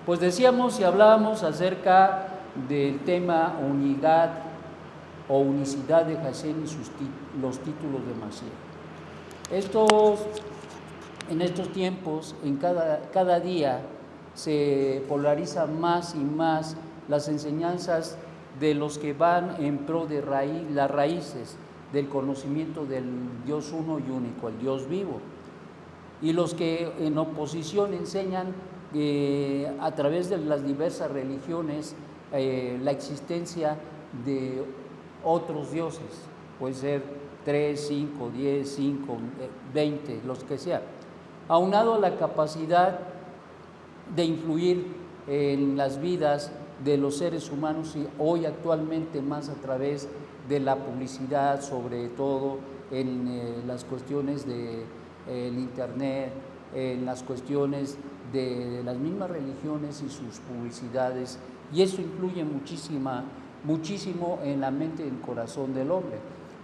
Pues decíamos y hablábamos acerca del tema unidad o unicidad de Hashem y los títulos de Mashiach. En estos tiempos, en cada día, se polariza más y más las enseñanzas de los que van en pro de las raíces del conocimiento del Dios uno y único, el Dios vivo, y los que en oposición enseñan a través de las diversas religiones la existencia de otros dioses, puede ser 3, 5, 10, 5, 20, los que sean, aunado a la capacidad de influir en las vidas de los seres humanos y hoy actualmente más a través de la publicidad, sobre todo en las cuestiones del internet, en las cuestiones de las mismas religiones y sus publicidades, y eso influye muchísimo en la mente y el corazón del hombre,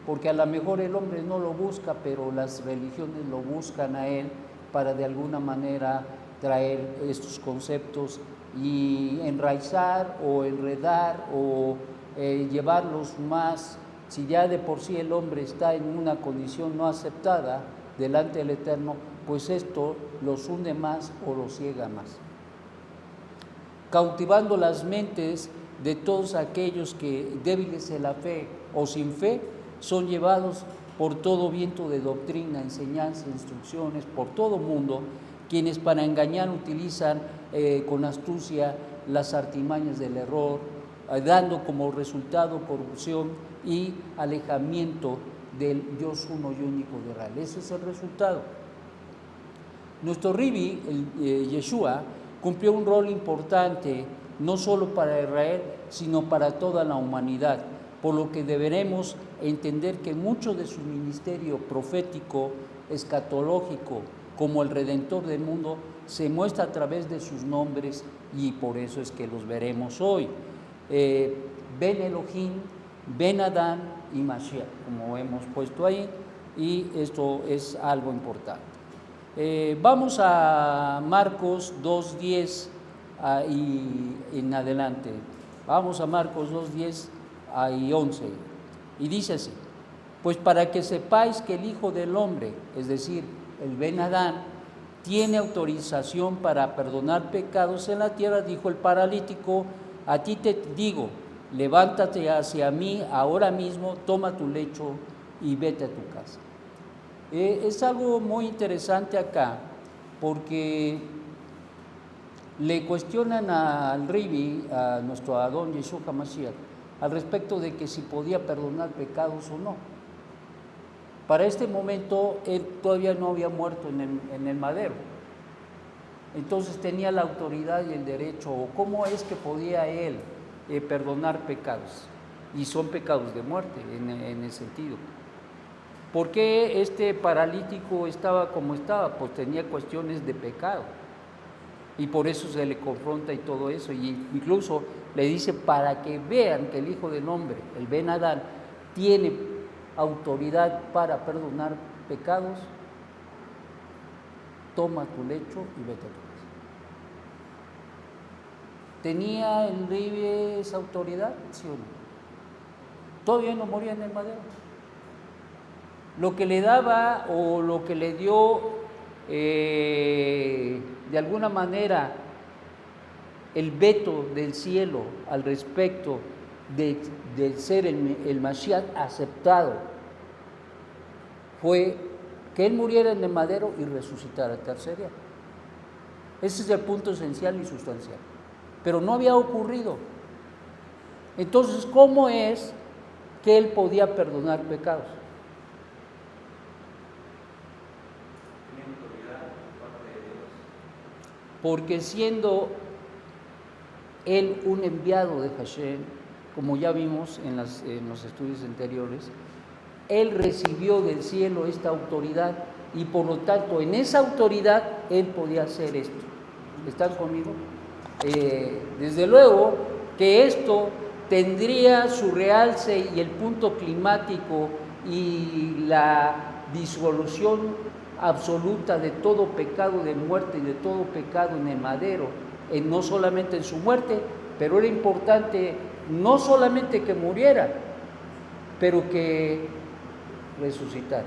porque a lo mejor el hombre no lo busca, pero las religiones lo buscan a él para de alguna manera traer estos conceptos y enraizar o enredar o llevarlos más. Si ya de por sí el hombre está en una condición no aceptada delante del Eterno, pues esto los hunde más o los ciega más, cautivando las mentes de todos aquellos que, débiles en la fe o sin fe, son llevados por todo viento de doctrina, enseñanza, instrucciones, por todo mundo, quienes para engañar utilizan con astucia las artimañas del error, dando como resultado corrupción y alejamiento del Dios uno y único de Israel. Ese es el resultado. Nuestro Ribi, Yeshua, cumplió un rol importante no solo para Israel, sino para toda la humanidad, por lo que deberemos entender que mucho de su ministerio profético, escatológico, como el Redentor del mundo, se muestra a través de sus nombres, y por eso es que los veremos hoy. Ben Elohim, Ben Adán y Mashiach, como hemos puesto ahí, y esto es algo importante. Vamos a Marcos 2:10 y en adelante. Vamos a Marcos 2:10 y 11. Y dice así: pues para que sepáis que el Hijo del Hombre, es decir, el Ben Adán, tiene autorización para perdonar pecados en la tierra, dijo el paralítico, a ti te digo, levántate hacia mí ahora mismo, toma tu lecho y vete a tu casa. Es algo muy interesante acá, porque le cuestionan al Ribi, a nuestro Adón Yeshua HaMashiach, al respecto de que si podía perdonar pecados o no. Para este momento él todavía no había muerto en el madero, entonces tenía la autoridad y el derecho, o cómo es que podía él perdonar pecados, y son pecados de muerte en el sentido. ¿Por qué este paralítico estaba como estaba? Pues tenía cuestiones de pecado, y por eso se le confronta y todo eso, y incluso le dice, para que vean que el Hijo del Hombre, el Ben Adán, tiene autoridad para perdonar pecados, toma tu lecho y vete a tu casa. ¿Tenía el Ribi esa autoridad? ¿Sí o no? Todavía no moría en el madero. Lo que le daba o lo que le dio de alguna manera el veto del cielo al respecto de ser el Mashiach aceptado fue que él muriera en el madero y resucitara al tercer día. Ese es el punto esencial y sustancial, pero no había ocurrido. Entonces, ¿cómo es que él podía perdonar pecados? Porque siendo él un enviado de Hashem, como ya vimos en los estudios anteriores, él recibió del cielo esta autoridad y por lo tanto en esa autoridad él podía hacer esto. ¿Están conmigo? Desde luego que esto tendría su realce y el punto climático y la disolución absoluta de todo pecado de muerte y de todo pecado en el madero no solamente en su muerte, pero era importante no solamente que muriera, pero que resucitara.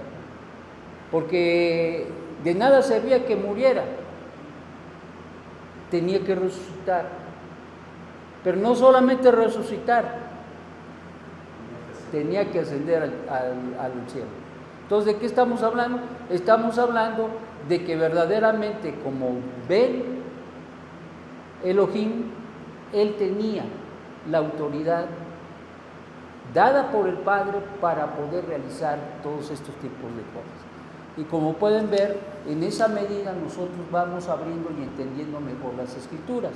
Porque de nada servía que muriera, tenía que resucitar. Pero no solamente resucitar, tenía que ascender al cielo. Entonces, ¿de qué estamos hablando? Estamos hablando de que verdaderamente, como Ben Elohim, él tenía la autoridad dada por el Padre para poder realizar todos estos tipos de cosas. Y como pueden ver, en esa medida nosotros vamos abriendo y entendiendo mejor las Escrituras,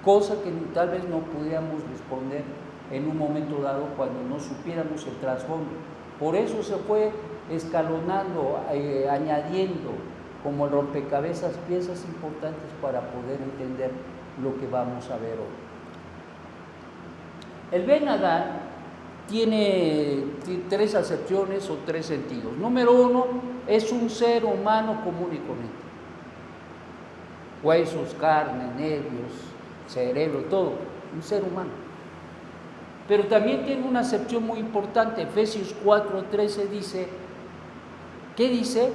cosa que tal vez no pudiéramos responder en un momento dado cuando no supiéramos el trasfondo. Por eso se fue escalonando, añadiendo como rompecabezas piezas importantes para poder entender lo que vamos a ver hoy. El Ben Adán tiene tres acepciones o tres sentidos. Número uno, es un ser humano común y corriente. Huesos, carne, nervios, cerebro, todo, un ser humano. Pero también tiene una acepción muy importante. Efesios 4:13 dice, ¿qué dice?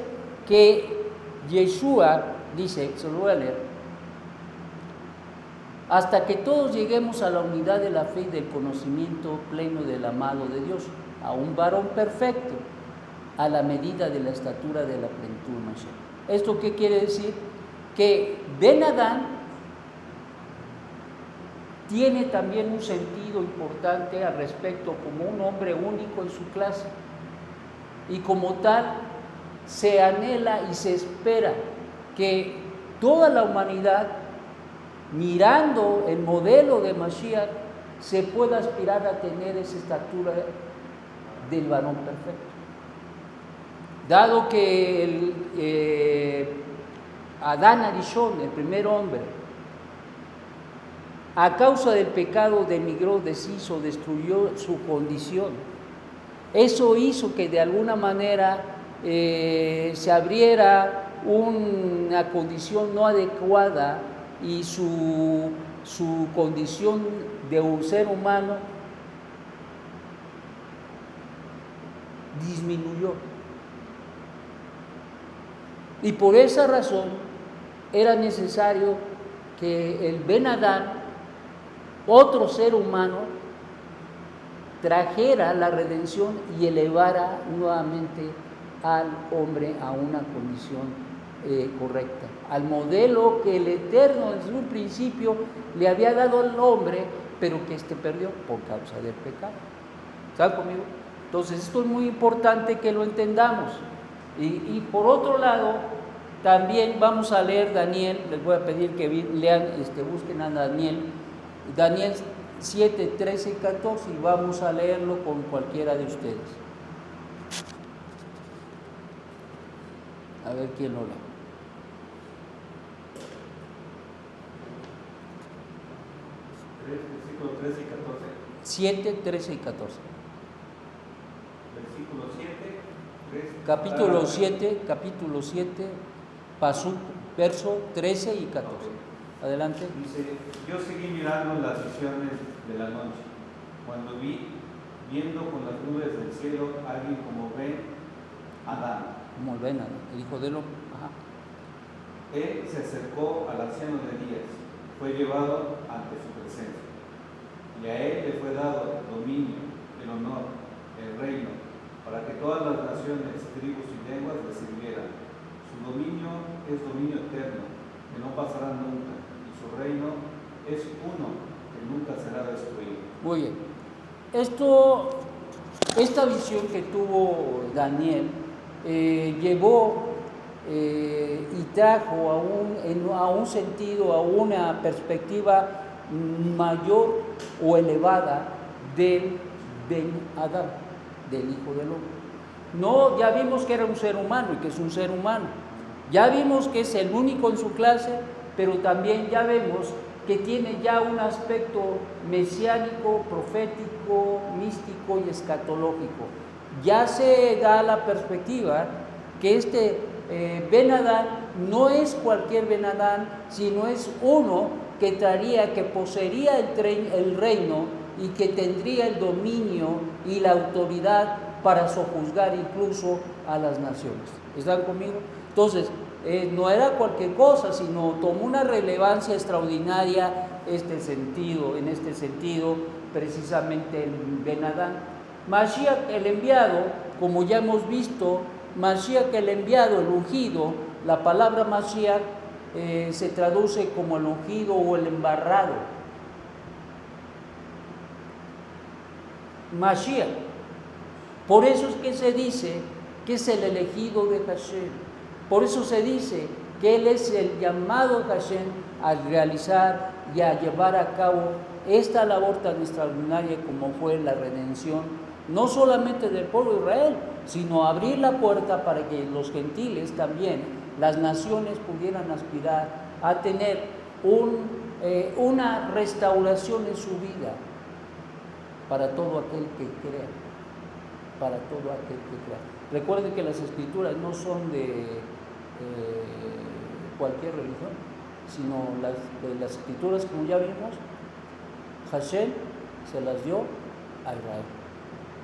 Que Yeshua, dice, se lo voy a leer, hasta que todos lleguemos a la unidad de la fe y del conocimiento pleno del amado de Dios, a un varón perfecto, a la medida de la estatura de la plenitud de Mashiach. ¿Esto qué quiere decir? Que Ben Adán tiene también un sentido importante al respecto como un hombre único en su clase, y como tal se anhela y se espera que toda la humanidad, mirando el modelo de Mashiach, se pueda aspirar a tener esa estatura del varón perfecto. Dado que Adán Arishon, el primer hombre, a causa del pecado demigró, deshizo, destruyó su condición. Eso hizo que de alguna manera se abriera una condición no adecuada y su condición de un ser humano disminuyó. Y por esa razón era necesario que el Ben Adán, otro ser humano, trajera la redención y elevara nuevamente al hombre a una condición correcta, al modelo que el Eterno desde un principio le había dado al hombre, pero que éste perdió por causa del pecado. ¿Están conmigo? Entonces esto es muy importante que lo entendamos. Y por otro lado, también vamos a leer Daniel, les voy a pedir que lean, busquen a Daniel 7, 13 y 14, y vamos a leerlo con cualquiera de ustedes. A ver quién lo lee. Versículo 13 y 14. 7, 13 y 14. Versículo 7, 13. Capítulo 7, Pasuk, verso 13 y 14. Adelante. Dice, yo seguí mirando las visiones de la noche, cuando viendo con las nubes del cielo a alguien como Ben Adán. Como Ben Adán, el hijo de hombre. Ajá. Él se acercó al anciano de días, fue llevado ante su presencia, y a él le fue dado el dominio, el honor, el reino, para que todas las naciones, tribus y lenguas le sirvieran. Su dominio es dominio eterno, que no pasará nunca, y su reino es uno, que nunca será destruido. Muy bien. Esta visión que tuvo Daniel llevó y trajo a un sentido, a una perspectiva mayor o elevada del Ben Adán, del Hijo del Hombre. No, ya vimos que era un ser humano y que es un ser humano. Ya vimos que es el único en su clase, pero también ya vemos que tiene ya un aspecto mesiánico, profético, místico y escatológico. Ya se da la perspectiva que Ben Adán no es cualquier Ben Adán, sino es uno que traería, que poseería el reino y que tendría el dominio y la autoridad para sojuzgar incluso a las naciones. ¿Están conmigo? Entonces, no era cualquier cosa, sino tomó una relevancia extraordinaria en este sentido, precisamente el Ben Adán. Mashiach, el enviado, como ya hemos visto, Mashiach, el enviado, el ungido, la palabra Mashiach se traduce como el ungido o el embarrado. Mashiach. Por eso es que se dice que es el elegido de Hashem. Por eso se dice que Él es el llamado Hashem a realizar y a llevar a cabo esta labor tan extraordinaria como fue la redención, no solamente del pueblo de Israel, sino abrir la puerta para que los gentiles también, las naciones, pudieran aspirar a tener una restauración en su vida para todo aquel que crea, para todo aquel que crea. Recuerden que las escrituras no son de cualquier religión, sino las escrituras, como ya vimos, Hashem se las dio a Israel.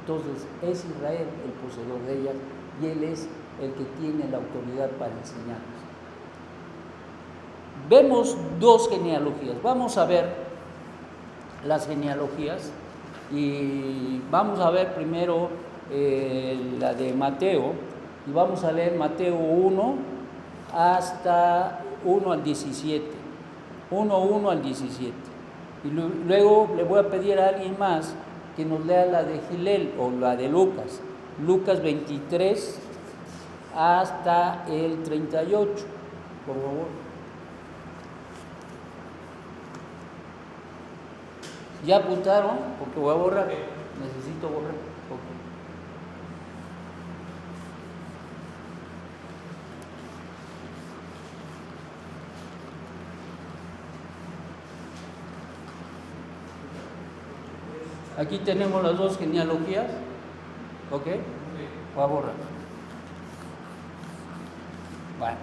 Entonces es Israel el poseedor de ellas y Él es el que tiene la autoridad para enseñarnos. Vemos dos genealogías. Vamos a ver las genealogías y vamos a ver primero la de Mateo, y vamos a leer Mateo 1 hasta 1 al 17. 1 al 17. Y luego le voy a pedir a alguien más que nos lea la de Gilel o la de Lucas. Lucas 23 hasta el 38, por favor. ¿Ya apuntaron? Porque voy a borrar. Necesito borrar. Okay. Aquí tenemos las dos genealogías. ¿Ok? Voy a borrar. Bueno,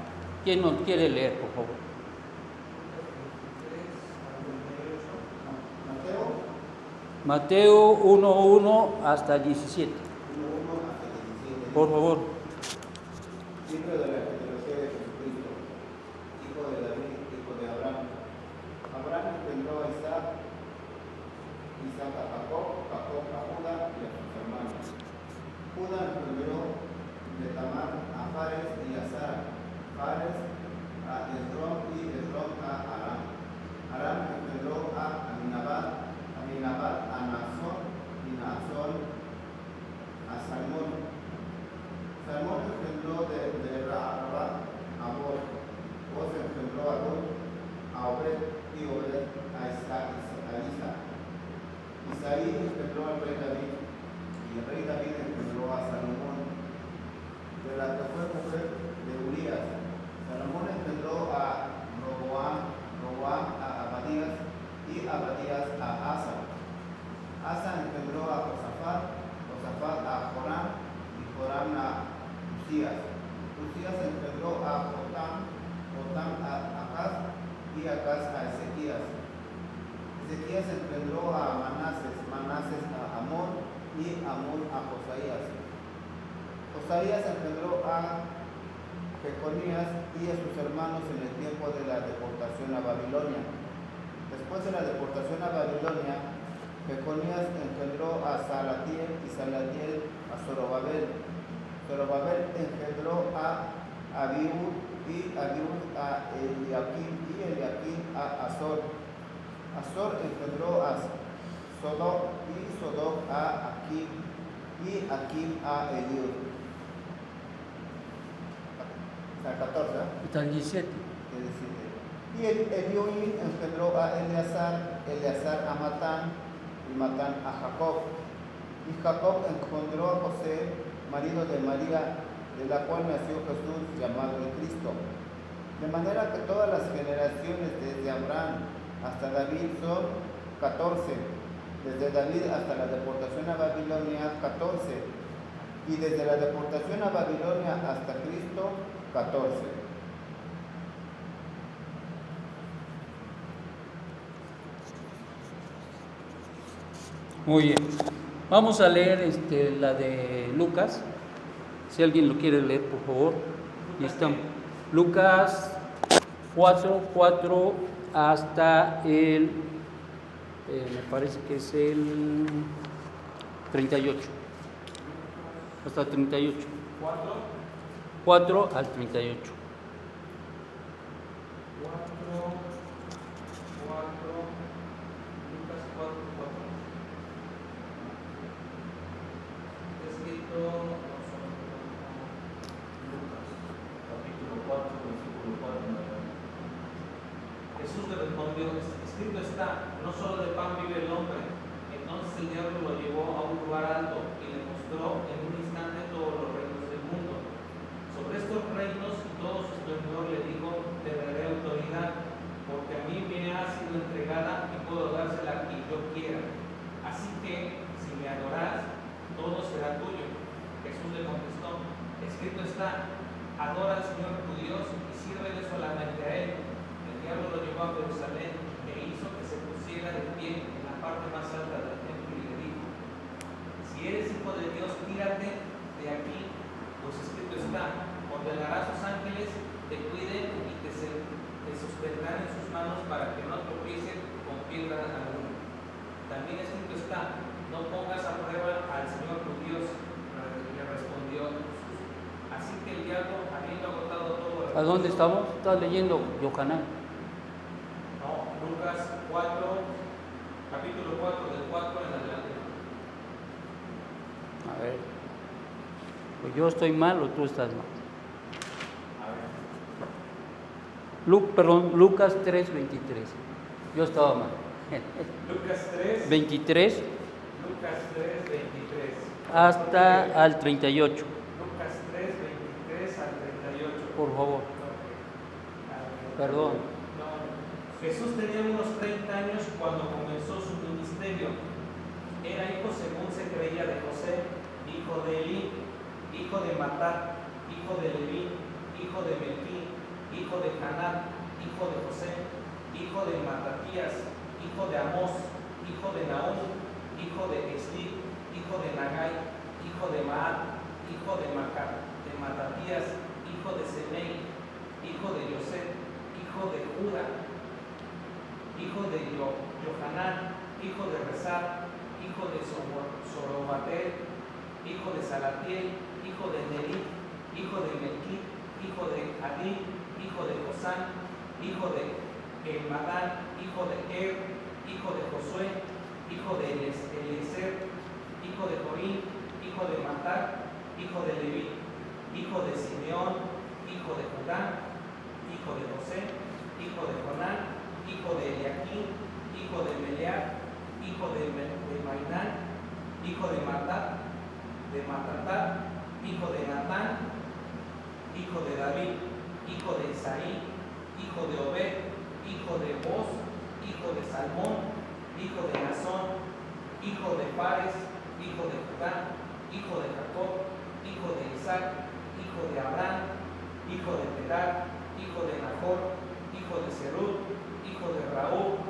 ¿quién nos quiere leer, por favor? Mateo 1:1 hasta el 17. Por favor. Libro de la genealogía de Jesucristo, hijo de David, hijo de Abraham. Abraham engendró a Isaac, Isaac a Jacob, Jacob a Judá y a sus hermanos. Judá engendró de Tamar a Fares y a Sara, Fares a Esdrón y Esdrón a Aram. Aram engendró a Aminadab, Aminadab a Naasón y Naasón a Salmón. Salmón engendró de Rabat a Boz, Boz engendró a Ruth, a Obed y Obed a Isaí engendró al rey David, y el rey David engendró a Salomón, de la que fue mujer de Urías. Salomón engendró a Roboam a Abadías, y Abadías a Asa. Asa engendró a Josafat, Josafat a Joram, y Joram a Uzías. Uzías engendró a Jotam, Jotam a Acaz, y Acaz a Ezequías. Ezequías engendró a Manases, Manases a Amón, y Amón a Josaías. Josaías engendró a Jeconías y a sus hermanos en el tiempo de la deportación a Babilonia. Después de la deportación a Babilonia, Jeconías engendró a Salatiel y Salatiel a Zorobabel. Zorobabel engendró a Abiud y Abiud a Eliakim y Eliakim a Azor. Azor engendró a Sodoc y Sodoc a Akim y Akim a Eliud. Hasta el 14, ¿eh? Hasta el 17. Y Eliud engendró a Eleazar, Eleazar a Matán, y Matán a Jacob. Y Jacob engendró a José, marido de María, de la cual nació Jesús, llamado el Cristo. De manera que todas las generaciones desde Abraham hasta David son 14. Desde David hasta la deportación a Babilonia, 14. Y desde la deportación a Babilonia hasta Cristo, 14. Muy bien. Vamos a leer la de Lucas. Si alguien lo quiere leer, por favor. Y estamos. Lucas 4 hasta el, me parece que es el 38. Hasta el 38. 4 al 38. 4, Lucas 4. Escrito Lucas, capítulo 4, versículo 4. Jesús le respondió: escrito está, no solo de pan vive el hombre. Entonces el diablo lo llevó a un lugar alto y le mostró en un instante todos los reinos del mundo. Sobre estos reinos y todo su esplendor le dijo: te daré autoridad, porque a mí me ha sido entregada y puedo dársela a quien yo quiera. Así que, si me adoras, todo será tuyo. Jesús le contestó: escrito está, adora al Señor tu Dios y sírvele solamente a Él. El diablo lo llevó a Jerusalén e hizo que se pusiera de pie en la parte más alta del templo y le dijo: si eres hijo de Dios, tírate de aquí, pues escrito está, ordenará a sus ángeles te cuiden y te sostendrán en sus manos para que no tropieces con piedra alguna. También escrito está, no pongas a prueba al Señor tu Dios, le respondió Jesús. Así que el diablo, habiendo agotado todo el... ¿A dónde estamos? ¿Estás leyendo, Yohanan? No, Lucas 4, capítulo 4, del 4 en adelante. A ver. Pues yo estoy mal o tú estás mal. Lucas 3, 23. Yo estaba mal. Lucas 3, 23 Lucas 3, 23. hasta al 38. Lucas 3, 23 al 38. Por favor. Perdón. No. Jesús tenía unos 30 años cuando comenzó su ministerio. Era hijo, según se creía, de José, hijo de Elí, hijo de Matat, hijo de Leví, hijo de Melquí, hijo de Canán, hijo de José, hijo de Matatías, hijo de Amós, hijo de Nahum, hijo de Esli, hijo de Nagai, hijo de Maat, hijo de Matatías, hijo de Semei, hijo de Yosef, hijo de Judá, hijo de Johanán, hijo de Resat, hijo de Zorobabel, hijo de Salatiel, hijo de Neri, hijo de Melquí, hijo de Adí, hijo de Josán, hijo de Elmadán, hijo de hijo de Josué, hijo de Eliezer, hijo de Jorín, hijo de Matat, hijo de Leví, hijo de Simeón, hijo de Judá, hijo de José, hijo de Jonán, hijo de Eliaquín, hijo de Meleat, hijo de Mainán, hijo de Matat, hijo de Natán, hijo de David, hijo de Isaí, hijo de Obed, hijo de Boz, hijo de Salmón, hijo de Nazón, hijo de Fares, hijo de Judá, hijo de Jacob, hijo de Isaac, hijo de Abraham, hijo de Terah, hijo de Nahor, hijo de Serug, hijo de Raúl,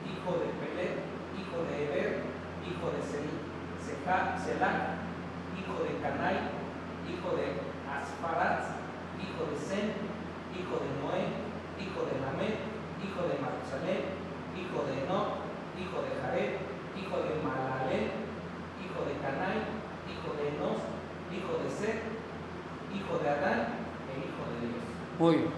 hijo de Pelet, hijo de Eber, hijo de Selah, hijo de Canai, hijo de Asparat, hijo de Sem, hijo de Noé, hijo de Lamed, hijo de Matusalén, hijo de Enoch, hijo de Jared, hijo de Malalel, hijo de Canai, hijo de Enos, hijo de Set, hijo de Adán e hijo de Dios. Muy bien.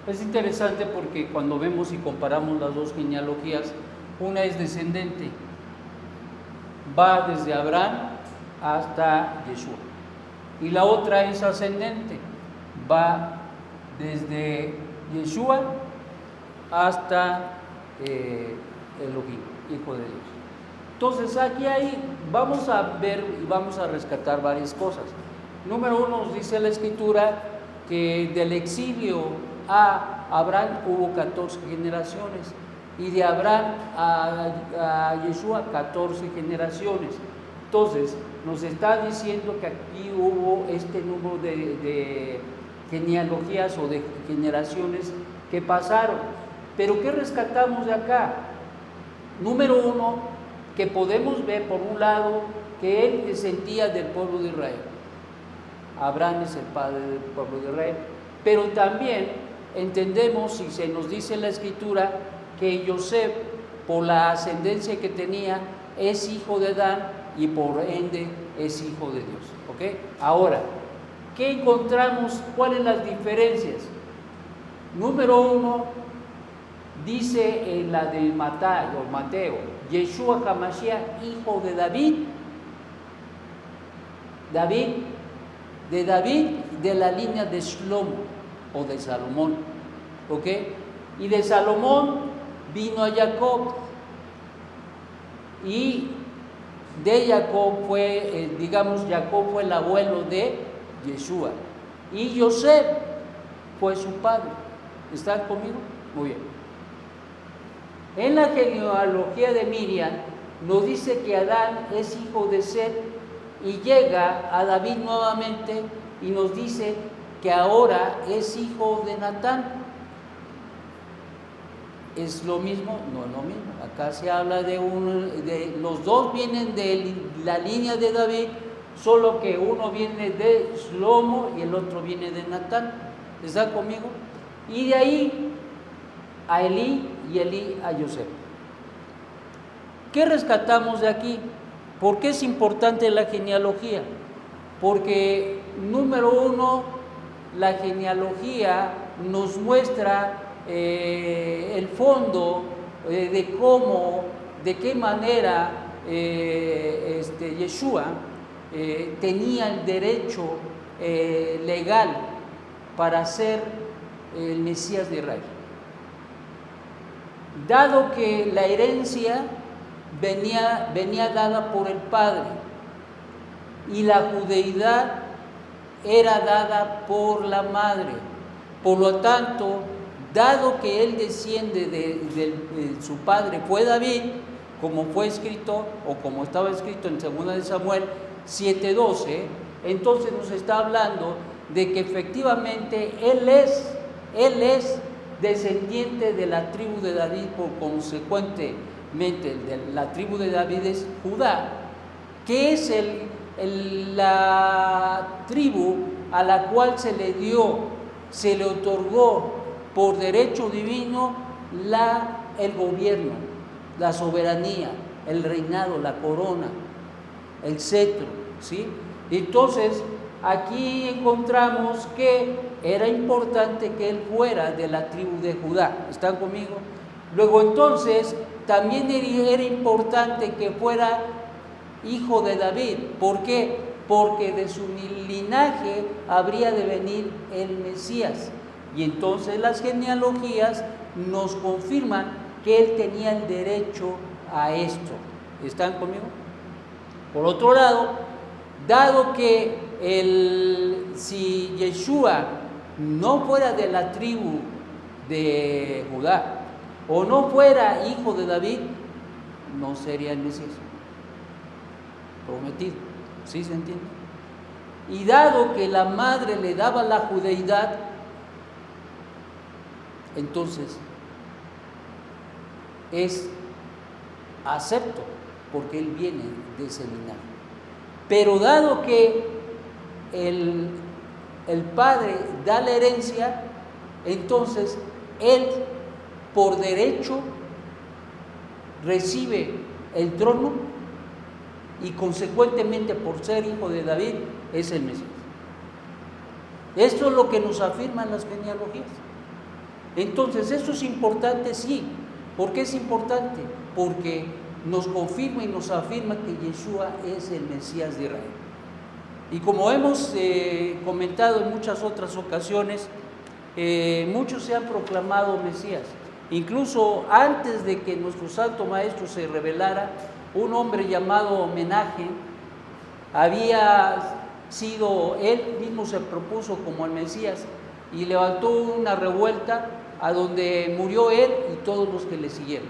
Es interesante porque cuando vemos y comparamos las dos genealogías, una es descendente, va desde Abraham hasta Yeshua, y la otra es ascendente, va desde Yeshua hasta Elohim, hijo de Dios. Entonces aquí vamos a ver y vamos a rescatar varias cosas. Número uno, nos dice la Escritura que del exilio a Abraham hubo 14 generaciones y de Abraham a Yeshua 14 generaciones. Entonces nos está diciendo que aquí hubo este número de genealogías o de generaciones que pasaron. Pero ¿qué rescatamos de acá? Número uno, que podemos ver por un lado que él descendía del pueblo de Israel. Abraham es el padre del pueblo de Israel, pero también entendemos, y se nos dice en la escritura, que José, por la ascendencia que tenía, es hijo de Adán y por ende es hijo de Dios. ¿Ok? Ahora, ¿qué encontramos? ¿Cuáles las diferencias? Número 1, dice en la de Mateo, Yeshua HaMashiach, hijo de David, de la línea de Shlomo o de Salomón, ¿ok? Y de Salomón vino a Jacob, y de Jacob fue, Jacob fue el abuelo de Yeshua, y José fue su padre. ¿Están conmigo? Muy bien. En la genealogía de Miriam nos dice que Adán es hijo de Set, y llega a David nuevamente y nos dice que ahora es hijo de Natán. ¿Es lo mismo? No es lo mismo. Acá se habla de los dos vienen de la línea de David, solo que uno viene de Shlomo y el otro viene de Natán. ¿Están conmigo? Y de ahí a Elí, y Elí a José. ¿Qué rescatamos de aquí? ¿Por qué es importante la genealogía? Porque, número 1, la genealogía nos muestra el fondo de cómo, de qué manera Yeshua tenía el derecho legal para ser el Mesías de Israel. Dado que la herencia venía dada por el Padre y la judeidad era dada por la Madre, por lo tanto, dado que él desciende de su padre fue David, como fue escrito o como estaba escrito en 2 de Samuel 7:12, entonces nos está hablando de que efectivamente él es descendiente de la tribu de David, por consecuentemente la tribu de David es Judá, que es la tribu a la cual se le otorgó por derecho divino el gobierno, la soberanía, el reinado, la corona, el cetro, ¿sí? Entonces, aquí encontramos que era importante que él fuera de la tribu de Judá. ¿Están conmigo? Luego, entonces, también era importante que fuera hijo de David. ¿Por qué? Porque de su linaje habría de venir el Mesías. Y entonces las genealogías nos confirman que él tenía el derecho a esto. ¿Están conmigo? Por otro lado, dado que si Yeshua no fuera de la tribu de Judá o no fuera hijo de David, no sería el Mesías prometido. ¿Sí se entiende? Y dado que la madre le daba la judeidad, entonces es acepto, porque él viene de ese linaje. Pero dado que el padre da la herencia, entonces él por derecho recibe el trono y consecuentemente por ser hijo de David es el Mesías. Esto es lo que nos afirman las genealogías. Entonces, ¿esto es importante? Sí. ¿Por qué es importante? Porque nos confirma y nos afirma que Yeshua es el Mesías de Israel. Y como hemos comentado en muchas otras ocasiones, muchos se han proclamado Mesías. Incluso antes de que nuestro Santo Maestro se revelara, un hombre llamado Menahem él mismo se propuso como el Mesías y levantó una revuelta a donde murió él y todos los que le siguieron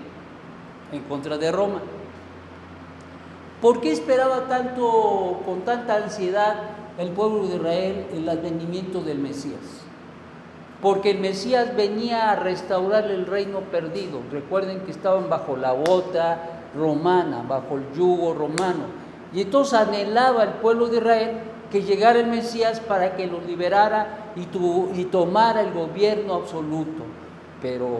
en contra de Roma. ¿Por qué esperaba con tanta ansiedad el pueblo de Israel el advenimiento del Mesías? Porque el Mesías venía a restaurar el reino perdido. Recuerden que estaban bajo la bota, romana, bajo el yugo romano. Y entonces anhelaba el pueblo de Israel que llegara el Mesías para que los liberara y tomara el gobierno absoluto. Pero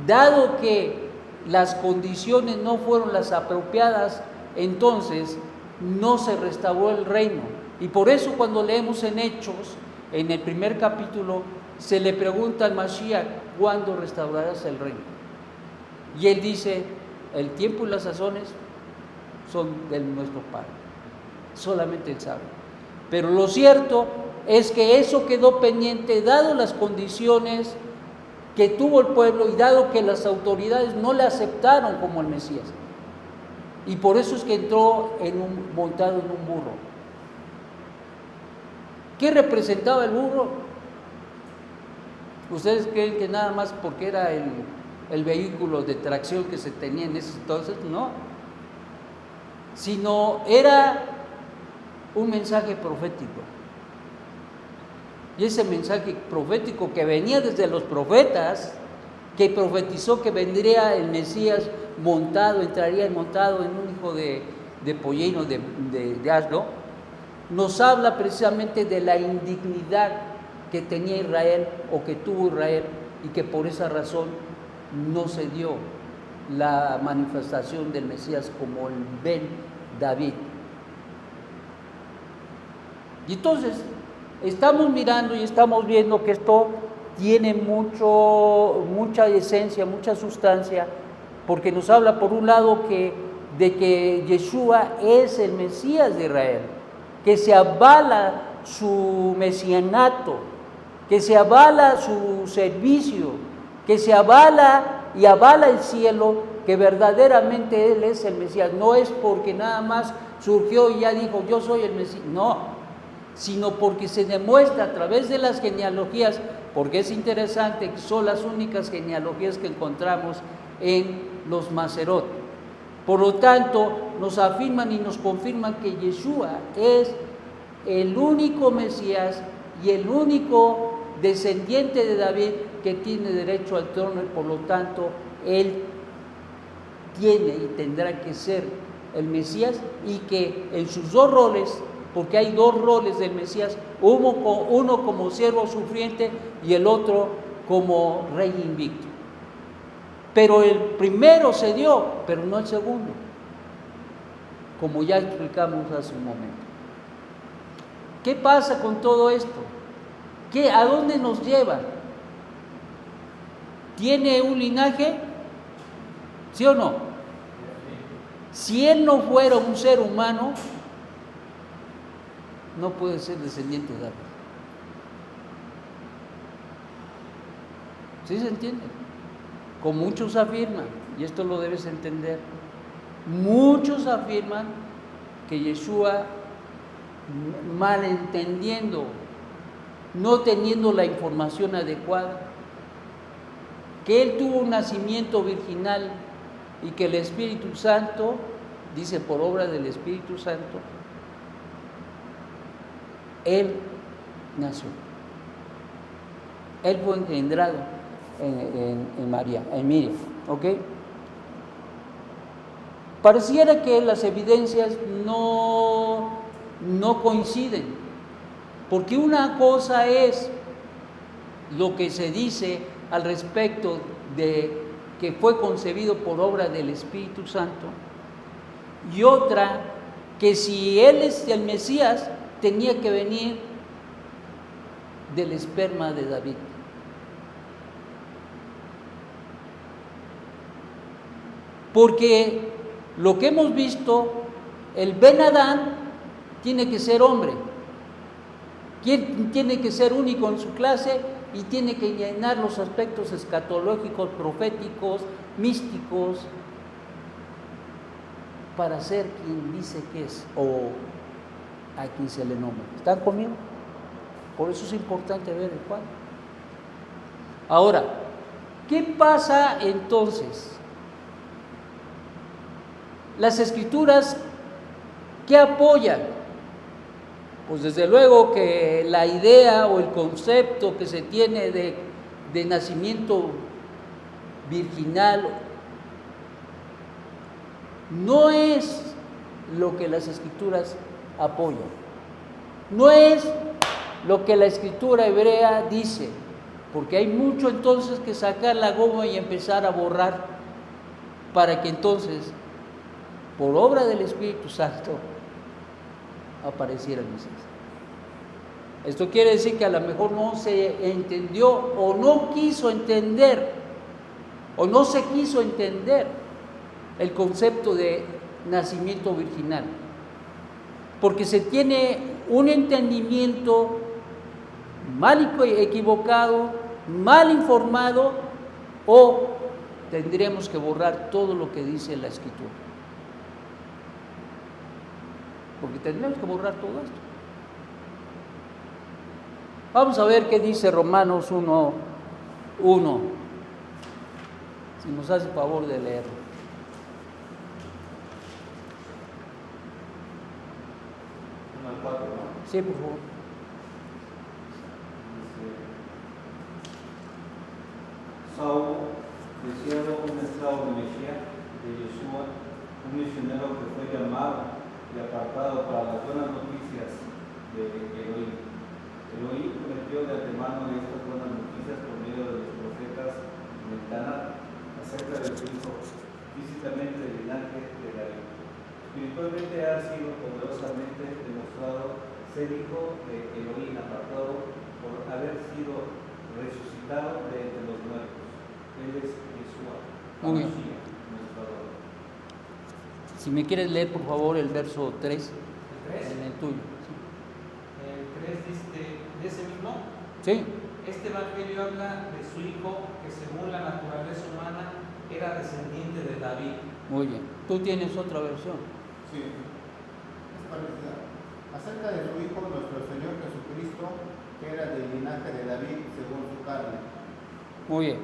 dado que las condiciones no fueron las apropiadas, entonces no se restauró el reino. Y por eso cuando leemos en Hechos, en el primer capítulo, se le pregunta al Mashiach: ¿cuándo restaurarás el reino? Y él dice: el tiempo y las sazones son de nuestro Padre, solamente Él sabe. Pero lo cierto es que eso quedó pendiente, dado las condiciones que tuvo el pueblo y dado que las autoridades no le aceptaron como el Mesías. Y por eso es que entró montado en un burro. ¿Qué representaba el burro? ¿Ustedes creen que nada más porque era el vehículo de tracción que se tenía en ese entonces? No. Sino era un mensaje profético. Y ese mensaje profético que venía desde los profetas, que profetizó que vendría el Mesías entraría montado en un hijo de pollino, de asno, nos habla precisamente de la indignidad que tenía Israel o que tuvo Israel, y que por esa razón no se dio la manifestación del Mesías como el Ben David. Y entonces estamos mirando y estamos viendo que esto tiene mucha esencia, mucha sustancia, porque nos habla por un lado de que Yeshua es el Mesías de Israel, que se avala su mesianato, que se avala su servicio, que se avala y avala el cielo, que verdaderamente Él es el Mesías. No es porque nada más surgió y ya dijo: yo soy el Mesías. No, sino porque se demuestra a través de las genealogías, porque es interesante que son las únicas genealogías que encontramos en los Maserot. Por lo tanto, nos afirman y nos confirman que Yeshua es el único Mesías y el único descendiente de David que tiene derecho al trono, y por lo tanto Él tiene y tendrá que ser el Mesías, y que en sus dos roles, porque hay dos roles del Mesías, uno como siervo sufriente y el otro como rey invicto. Pero el primero se dio, pero no el segundo, como ya explicamos hace un momento. ¿Qué pasa con todo esto? ¿A dónde nos lleva? ¿Tiene un linaje? ¿Sí o no? Si él no fuera un ser humano, no puede ser descendiente de David. ¿Sí se entiende? Como muchos afirman, y esto lo debes entender, muchos afirman que Yeshua, malentendiendo, no teniendo la información adecuada, que Él tuvo un nacimiento virginal y que el Espíritu Santo, dice por obra del Espíritu Santo, Él nació. Él fue engendrado en María, en Miriam, ¿ok? Pareciera que las evidencias no coinciden, porque una cosa es lo que se dice al respecto de que fue concebido por obra del Espíritu Santo, y otra que si Él es el Mesías, tenía que venir del esperma de David. Porque lo que hemos visto, el Ben Adán tiene que ser hombre, tiene que ser único en su clase y tiene que llenar los aspectos escatológicos, proféticos, místicos, para ser quien dice que es, o a quien se le nombra. ¿Están conmigo? Por eso es importante ver el cuadro. Ahora, ¿qué pasa entonces? Las Escrituras, ¿qué apoyan? Pues desde luego que la idea o el concepto que se tiene de nacimiento virginal no es lo que las escrituras apoyan, no es lo que la escritura hebrea dice, porque hay mucho entonces que sacar la goma y empezar a borrar para que entonces, por obra del Espíritu Santo, apareciera el Mesías. Esto quiere decir que a lo mejor no se entendió o no quiso entender o no se quiso entender el concepto de nacimiento virginal, porque se tiene un entendimiento mal equivocado, mal informado, o tendremos que borrar todo lo que dice la Escritura, porque tendremos que borrar todo esto. Vamos a ver qué dice Romanos 1:1, si nos hace favor de leerlo. Al 4, ¿no? Sí, por favor. Saulo, deseado un esclavo de Mesías, de Yeshua, un misionero que fue llamado y apartado para las buenas noticias de Elohim. Elohim prometió de antemano estas buenas noticias por medio de los profetas en el Tanakh acerca de su hijo, físicamente del linaje de David. Espiritualmente ha sido poderosamente demostrado ser hijo de Elohim, apartado por haber sido resucitado de entre los muertos. Él es Yeshua, Muy bien. Mashiach, nuestro Salvador. Si me quieres leer, por favor, el verso 3, El 3, en el tuyo. el 3 dice, de ese mismo, Sí. este evangelio habla de su hijo que según la naturaleza humana era descendiente de David. Muy bien. Tú tienes otra versión. Sí, es parecida. Acerca de su Hijo, nuestro Señor Jesucristo, que era del linaje de David según su carne. Muy bien.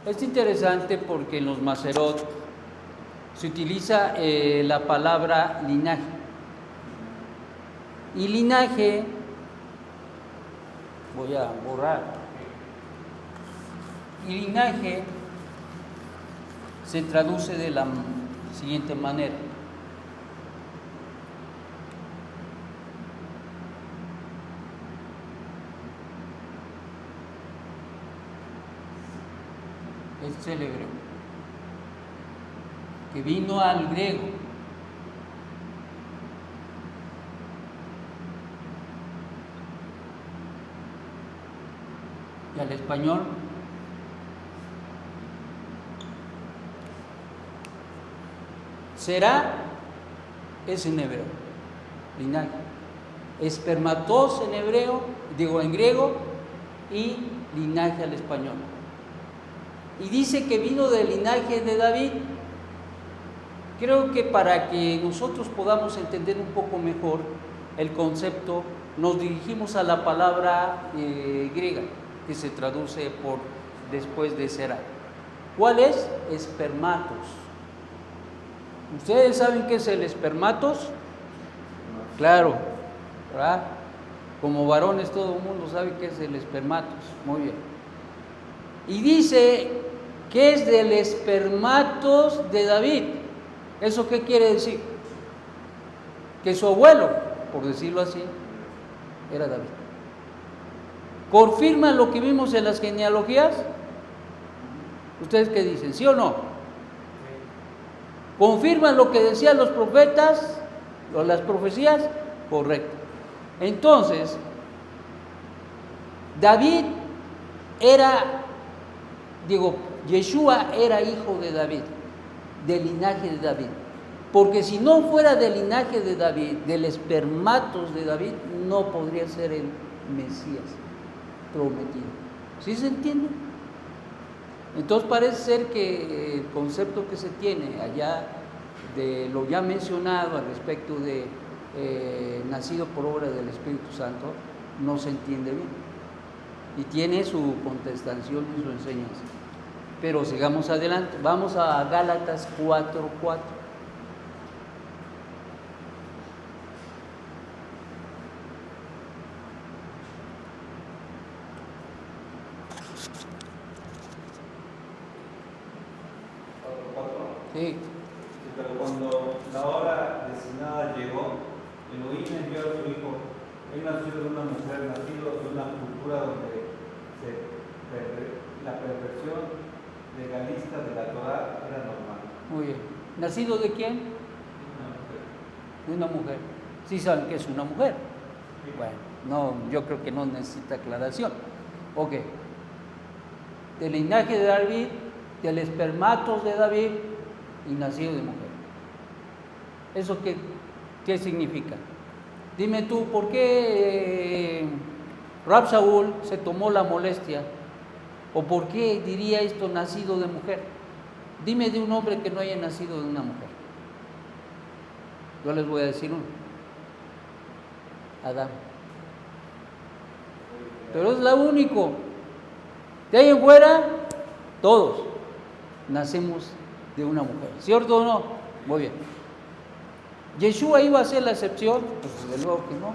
Es interesante porque en los Maserot se utiliza la palabra linaje. Y linaje, voy a borrar, y linaje se traduce de la siguiente manera. Es el hebreo, que vino al griego. Y al español. Será es en hebreo, linaje. Espermatos en hebreo, en griego, y linaje al español. Y dice que vino del linaje de David. Creo que para que nosotros podamos entender un poco mejor el concepto, nos dirigimos a la palabra griega, que se traduce por después de será. ¿Cuál es? Espermatos. ¿Ustedes saben qué es el espermatos? Claro, ¿verdad? Como varones todo el mundo sabe qué es el espermatos. Muy bien. Y dice que es del espermatos de David. ¿Eso qué quiere decir? Que su abuelo, por decirlo así, era David. ¿Confirma lo que vimos en las genealogías? ¿Ustedes qué dicen? ¿Sí o no? ¿Confirman lo que decían los profetas o las profecías? Correcto. Entonces, David Yeshua era hijo de David, del linaje de David. Porque si no fuera del linaje de David, del espermatos de David, no podría ser el Mesías prometido. ¿Sí se entiende? Entonces parece ser que el concepto que se tiene allá de lo ya mencionado al respecto de nacido por obra del Espíritu Santo no se entiende bien y tiene su contestación y su enseñanza. Pero sigamos adelante, vamos a Gálatas 4:4. Sí. pero cuando la hora designada llegó, Elohim envió a su hijo. Él nació de una mujer, nacido de una cultura donde la perversión legalista de la Torah era normal. Muy bien. ¿Nacido de quién? Una mujer. De una mujer. Sí saben que es una mujer. Bueno, no, yo creo que no necesita aclaración. Ok. Del linaje de David, del espermatos de David y nacido de mujer. ¿Eso qué significa? Dime tú, ¿por qué Rab Saúl se tomó la molestia? ¿O por qué diría esto nacido de mujer? Dime de un hombre que no haya nacido de una mujer. Yo les voy a decir uno. Adán. Pero es la único. De ahí en fuera, todos nacemos de una mujer. ¿Cierto o no? Muy bien. ¿Yeshua iba a ser la excepción? Pues desde luego que no.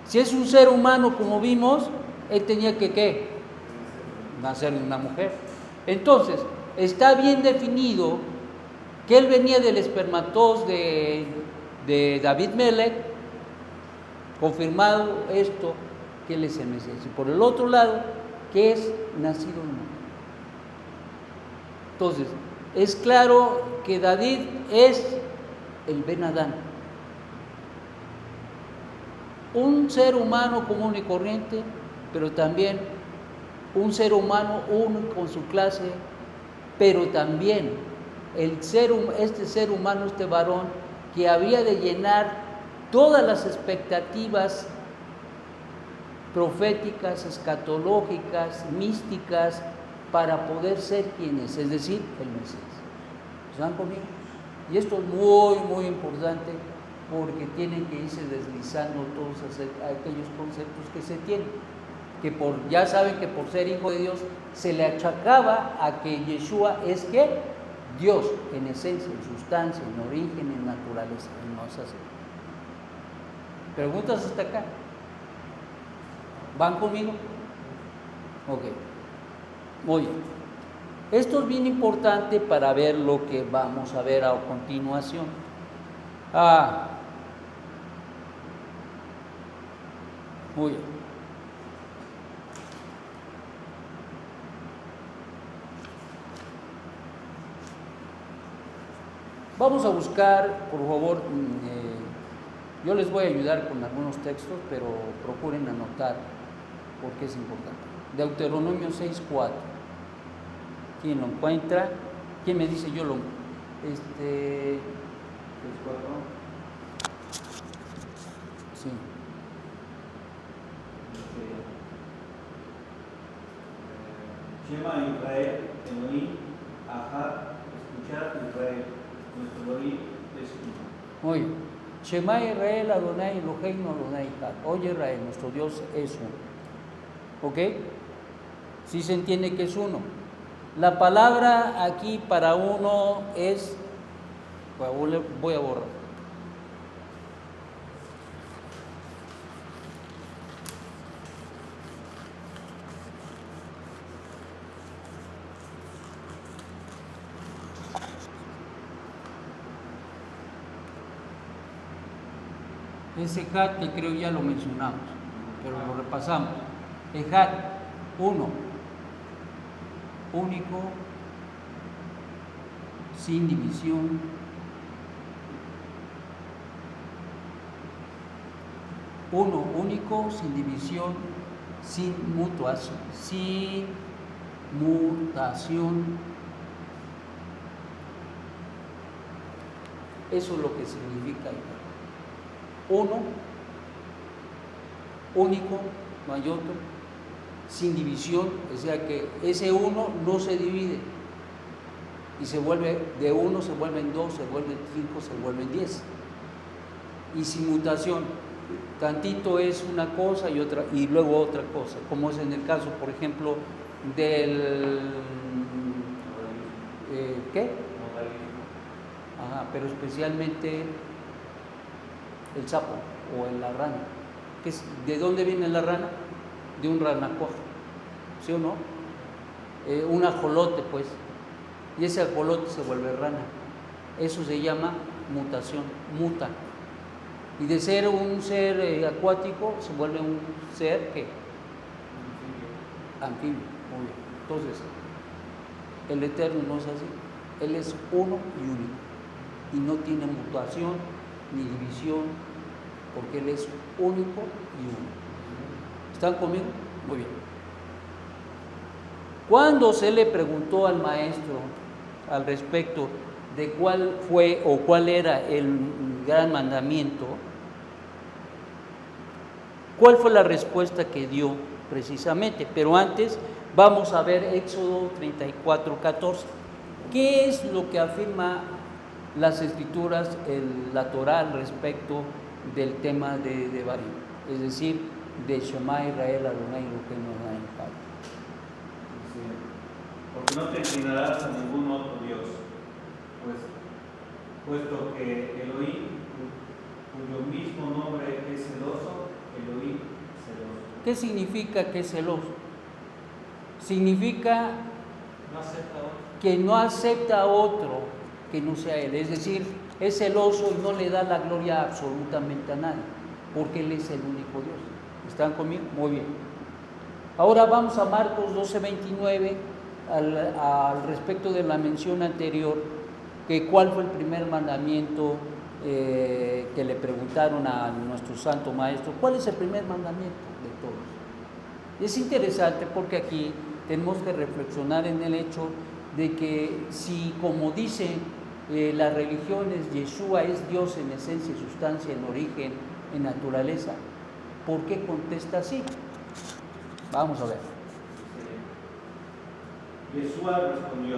Si es un ser humano, como vimos, él tenía que ¿qué? Nacer de una mujer. Entonces, está bien definido que él venía del espermatos de David Melech, confirmado esto, que él es el Mesías. Y por el otro lado, que es nacido de una mujer. Entonces, es claro que David es el Ben Adán, un ser humano común y corriente, pero también un ser humano único en su clase, pero también este ser humano, este varón, que había de llenar todas las expectativas proféticas, escatológicas, místicas, para poder ser quien es decir, el Mesías. ¿Están conmigo? Y esto es muy, muy importante, porque tienen que irse deslizando todos aquellos conceptos que se tienen, que ya saben que por ser hijo de Dios se le achacaba a que Yeshua es ¿qué? Dios, en esencia, en sustancia, en origen, en naturaleza. Y no es así. ¿Preguntas hasta acá? ¿Van conmigo? Ok. Muy bien. Esto es bien importante para ver lo que vamos a ver a continuación. Muy bien. Vamos a buscar, por favor, yo les voy a ayudar con algunos textos, pero procuren anotar porque es importante. Deuteronomio 6:4. ¿Quién lo encuentra? ¿Quién me dice yo lo? 6:4. Sí. Shema Israel, Elohim, Ahad, escuchad Israel, nuestro Elohim es uno. Muy bien. Shema Israel, Adonai Eloheinu, Adonai Echad. Oye Israel, nuestro Dios es uno. ¿Ok? Sí se entiende que es uno. La palabra aquí para uno es, voy a borrar. Ese Ejad que creo ya lo mencionamos, pero lo repasamos. Ejad, uno, único, sin división, uno, único, sin división, sin mutación, Eso es lo que significa Ejad. Uno, único, no hay otro, sin división, o sea que ese uno no se divide y se vuelve, de uno se vuelven dos, se vuelven cinco, se vuelven 10, y sin mutación, tantito es una cosa y otra, y luego otra cosa, como es en el caso, por ejemplo, del ¿qué? Ajá, pero especialmente el sapo o la rana. ¿De dónde viene la rana? De un ranacuajo, ¿sí o no? Un ajolote, pues, y ese ajolote se vuelve rana. Eso se llama mutación, muta. Y de ser un ser acuático se vuelve un ser que anfibio. Muy bien. Entonces, el Eterno no es así. Él es uno y único. Y no tiene mutación ni división, porque Él es único y único. ¿Están conmigo? Muy bien. Cuando se le preguntó al maestro al respecto de cuál fue o cuál era el gran mandamiento, ¿cuál fue la respuesta que dio precisamente? Pero antes vamos a ver Éxodo 34:14. ¿Qué es lo que afirma las Escrituras, la Torá, al respecto del tema de Devarim? Es decir, de Shema Israel Adonai Eloheinu Echad. Porque no te inclinarás a ningún otro Dios, puesto que Elohim, cuyo mismo nombre es celoso, Elohim celoso. ¿Qué significa que es celoso? Significa No acepta otro. que no acepta a otro que no sea Él. Es decir, es celoso y no le da la gloria absolutamente a nadie, porque Él es el único Dios. ¿Están conmigo? Muy bien. Ahora vamos a Marcos 12:29, al respecto de la mención anterior, que cuál fue el primer mandamiento que le preguntaron a nuestro santo maestro. ¿Cuál es el primer mandamiento de todos? Es interesante porque aquí tenemos que reflexionar en el hecho de que si, como dicen las religiones, Yeshua es Dios en esencia y sustancia, en origen, en naturaleza, ¿por qué contesta así? Vamos a ver. Yeshua respondió: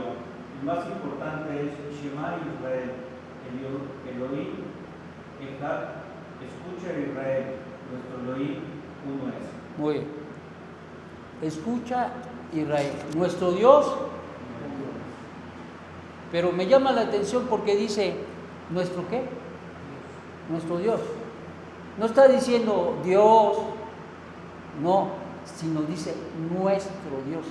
el más importante es Shema Israel, Elohim Echad, escucha Israel, nuestro Elohim uno es. Muy bien. Escucha Israel, nuestro Dios. Pero me llama la atención porque dice, ¿nuestro qué? Nuestro Dios. No está diciendo Dios, no, sino dice nuestro Dios.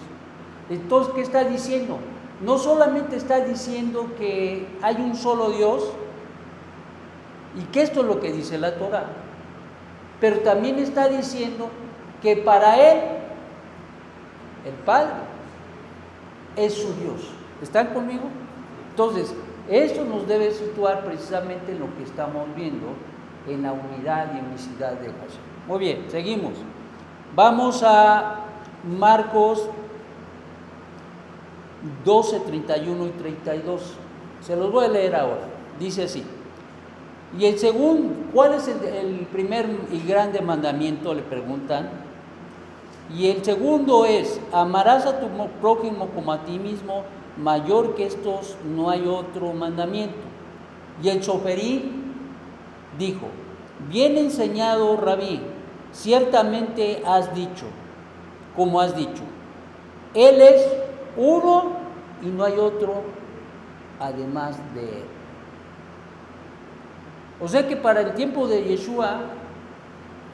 Entonces, ¿qué está diciendo? No solamente está diciendo que hay un solo Dios, y que esto es lo que dice la Torá, pero también está diciendo que para Él, el Padre, es su Dios. ¿Están conmigo? Entonces, esto nos debe situar precisamente en lo que estamos viendo, en la unidad y unicidad de Hashem. Muy bien, seguimos. Vamos a Marcos 12, 31 y 32. Se los voy a leer ahora. Dice así. Y el segundo, ¿cuál es el primer y grande mandamiento? Le preguntan. Y el segundo es, amarás a tu prójimo como a ti mismo, mayor que estos no hay otro mandamiento. Y el choferí dijo, bien enseñado, Rabí, ciertamente has dicho, como has dicho, Él es uno y no hay otro además de Él. O sea que para el tiempo de Yeshua,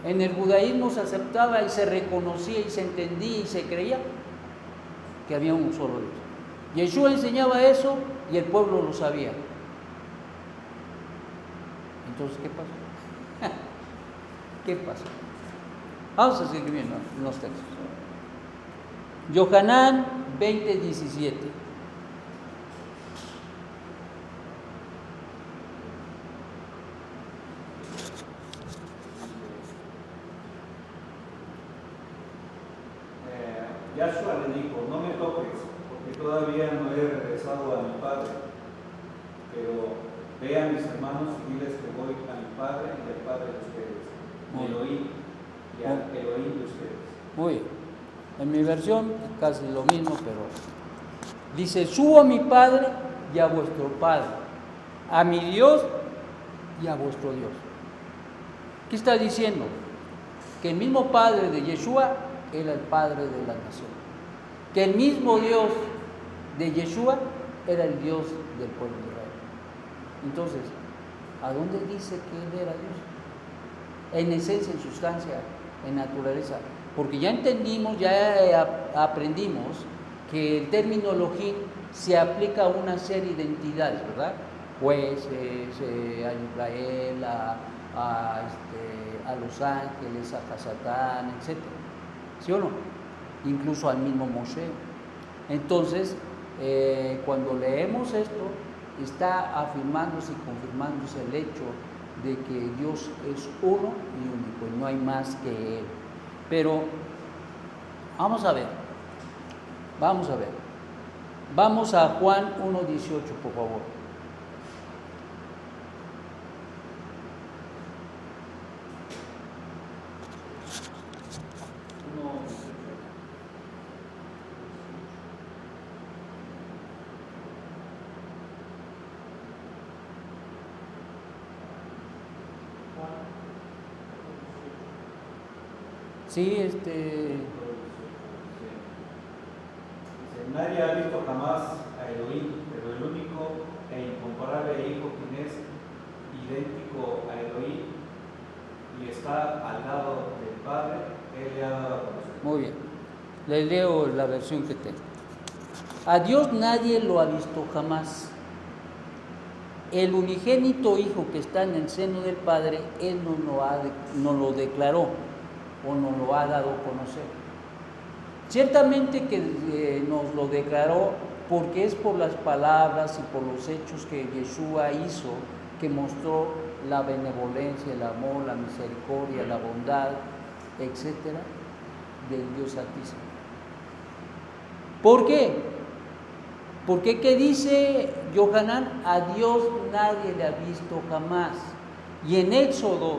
en el judaísmo se aceptaba y se reconocía y se entendía y se creía que había un solo Dios. Yeshua enseñaba eso y el pueblo lo sabía. Entonces, ¿qué pasó? ¿Qué pasó? Vamos a seguir viendo los textos. Yohanan 20:17. Yahshua le dijo, no me toques, porque todavía no he regresado a mi Padre, pero ve a mis hermanos y diles que voy a mi Padre y al Padre de ustedes, Elohim y al Elohim de ustedes. Muy bien. En mi versión casi lo mismo, pero dice, subo a mi Padre y a vuestro Padre, a mi Dios y a vuestro Dios. ¿Qué está diciendo? Que el mismo Padre de Yeshua era el Padre de la nación. Que el mismo Dios de Yeshua era el Dios del pueblo de Israel. Entonces, ¿a dónde dice que Él era Dios? En esencia, en sustancia, en naturaleza. Porque ya entendimos, ya aprendimos que el término Elohim se aplica a una serie de entidades, ¿verdad? jueces, a Israel, a los ángeles, a Hasatán, etc. ¿Sí o no? Incluso al mismo Moshe. Entonces, cuando leemos esto, está afirmándose y confirmándose el hecho de que Dios es uno y único, y no hay más que Él. Pero, vamos a ver. Vamos a Juan 1:18, por favor. Sí, Dice, nadie ha visto jamás a Elohim, pero el único e incomparable Hijo, quien es idéntico a Elohim y está al lado del Padre, Él le ha dado a conocer. muy bien. Les leo la versión que tengo. A Dios nadie lo ha visto jamás. El unigénito Hijo que está en el seno del Padre, Él no lo declaró o nos lo ha dado a conocer. Ciertamente que nos lo declaró porque es por las palabras y por los hechos que Yeshua hizo que mostró la benevolencia, el amor, la misericordia, la bondad, etcétera, del Dios Altísimo. ¿Por qué? Porque ¿qué dice Yohanan? A Dios nadie le ha visto jamás. Y en Éxodo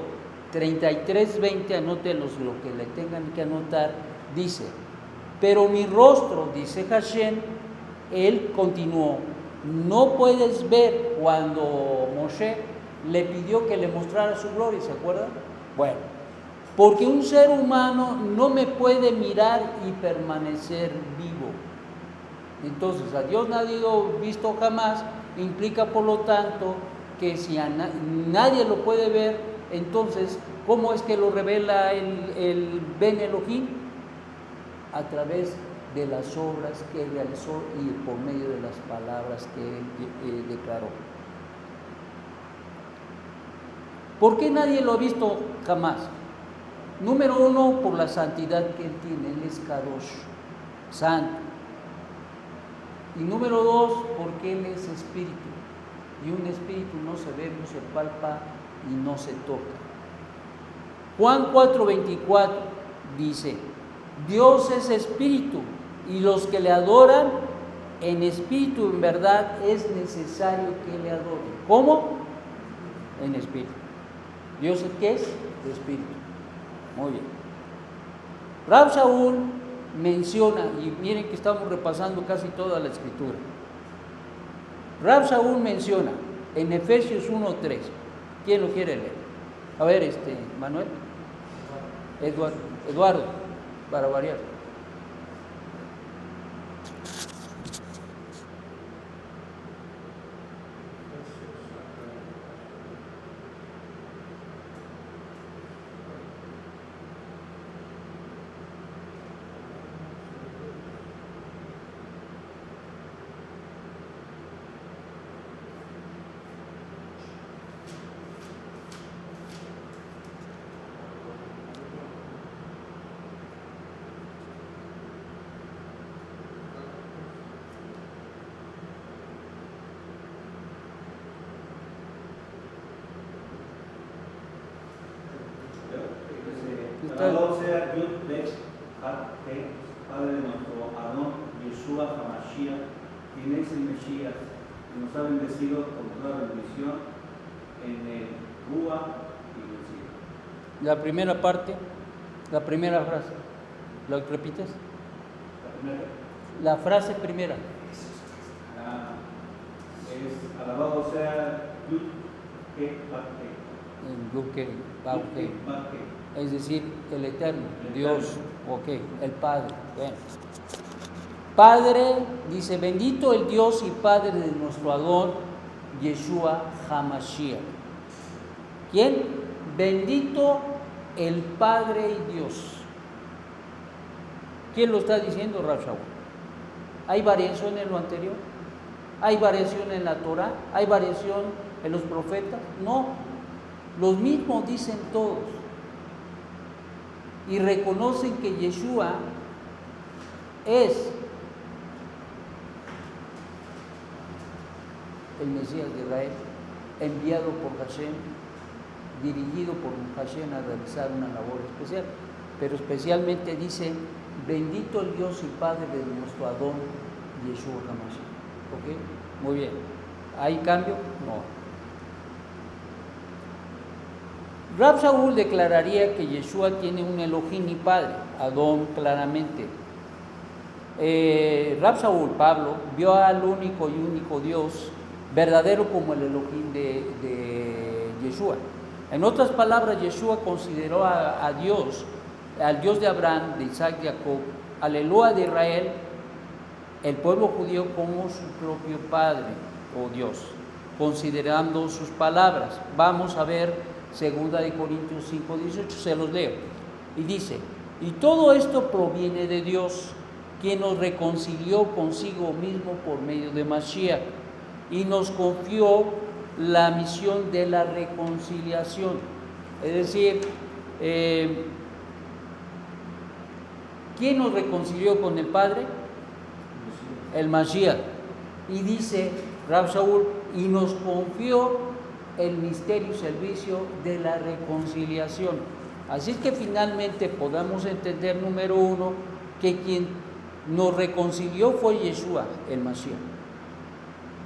33:20, anótenlos lo que le tengan que anotar, dice, pero mi rostro, dice Hashem, él continuó, no puedes ver, cuando Moshe le pidió que le mostrara su gloria, ¿se acuerdan? Bueno, porque un ser humano no me puede mirar y permanecer vivo. Entonces, a Dios nadie lo ha visto jamás, implica por lo tanto que si nadie lo puede ver, entonces, ¿cómo es que lo revela el Ben Elohim? A través de las obras que él realizó y por medio de las palabras que él declaró. ¿Por qué nadie lo ha visto jamás? Número uno, por la santidad que él tiene, él es Kadosh, santo. Y número dos, porque él es espíritu. Y un espíritu no se ve, no se palpa y no se toca. Juan 4:24 dice, Dios es espíritu y los que le adoran en espíritu, en verdad, es necesario que le adoren. ¿Cómo? En espíritu. ¿Dios qué es? Espíritu. Muy bien. Rab Shaul menciona, y miren que estamos repasando casi toda la escritura. Rab Shaul menciona en Efesios 1:3. ¿Quién lo quiere leer? A ver, Manuel. Eduardo, para variar. Alabado sea Yud Bech Hat He, Padre de nuestro Adón, Yeshua HaMashiach, quien es el Mesías, que nos ha bendecido con toda bendición en el Rúa y el cielo. La primera parte, la primera frase, ¿lo repites? La primera La frase primera. es alabado sea Yud He Hat He. En Luque, Bauque. Yud He Hat He. Es decir, el Eterno, Dios, ok, el Padre. Bueno. Padre, dice, bendito el Dios y Padre de nuestro Adón, Yeshua HaMashiach. ¿Quién? Bendito el Padre y Dios. ¿Quién lo está diciendo, Rab Shaul? ¿Hay variación en lo anterior? ¿Hay variación en la Torah? ¿Hay variación en los profetas? No, los mismos dicen todos. Y reconocen que Yeshua es el Mesías de Israel, enviado por Hashem, dirigido por Hashem a realizar una labor especial. Pero especialmente dice, bendito el Dios y Padre de nuestro Adón, Yeshua HaMashiach. ¿Ok? Muy bien. ¿Hay cambio? No. Rab Shaul declararía que Yeshua tiene un Elohim y Padre, Adón claramente. Rab Shaul, Pablo, vio al único y único Dios verdadero como el Elohim de Yeshua. En otras palabras, Yeshua consideró a Dios, al Dios de Abraham, de Isaac, de Jacob, al Eloa de Israel, el pueblo judío, como su propio Padre o Dios, considerando sus palabras. Vamos a ver 2 Corintios 5:18, se los leo. Y dice, y todo esto proviene de Dios, quien nos reconcilió consigo mismo por medio de Mashiach, y nos confió la misión de la reconciliación. Es decir, ¿quién nos reconcilió con el Padre? El Mashiach. Y dice Rab Shaul, y nos confió el misterio y servicio de la reconciliación. Así es que finalmente podamos entender, número uno, que quien nos reconcilió fue Yeshua, el Mashiach.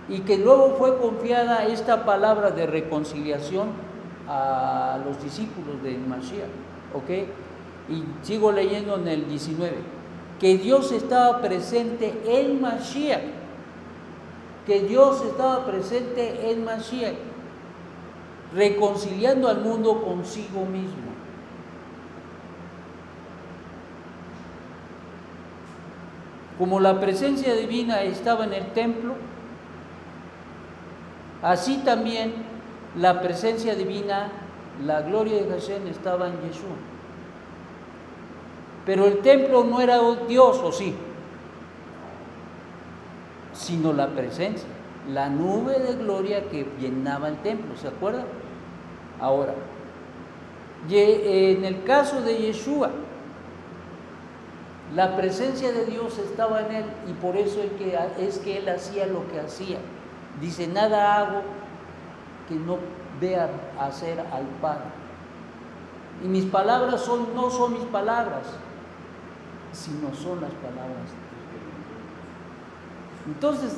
Y que luego fue confiada esta palabra de reconciliación a los discípulos del Mashiach. ¿Ok? Y sigo leyendo en el 19. Que Dios estaba presente en Mashiach. Que Dios estaba presente en Mashiach, reconciliando al mundo consigo mismo. Como la presencia divina estaba en el templo, así también la presencia divina, la gloria de Hashem estaba en Yeshua. Pero el templo no era Dios, ¿o sí? Sino la presencia, la nube de gloria que llenaba el templo, ¿se acuerdan? Ahora, en el caso de Yeshua, la presencia de Dios estaba en él y por eso es que él hacía lo que hacía. Dice, nada hago que no vea hacer al Padre. Y mis palabras no son mis palabras, sino son las palabras de Dios. Entonces,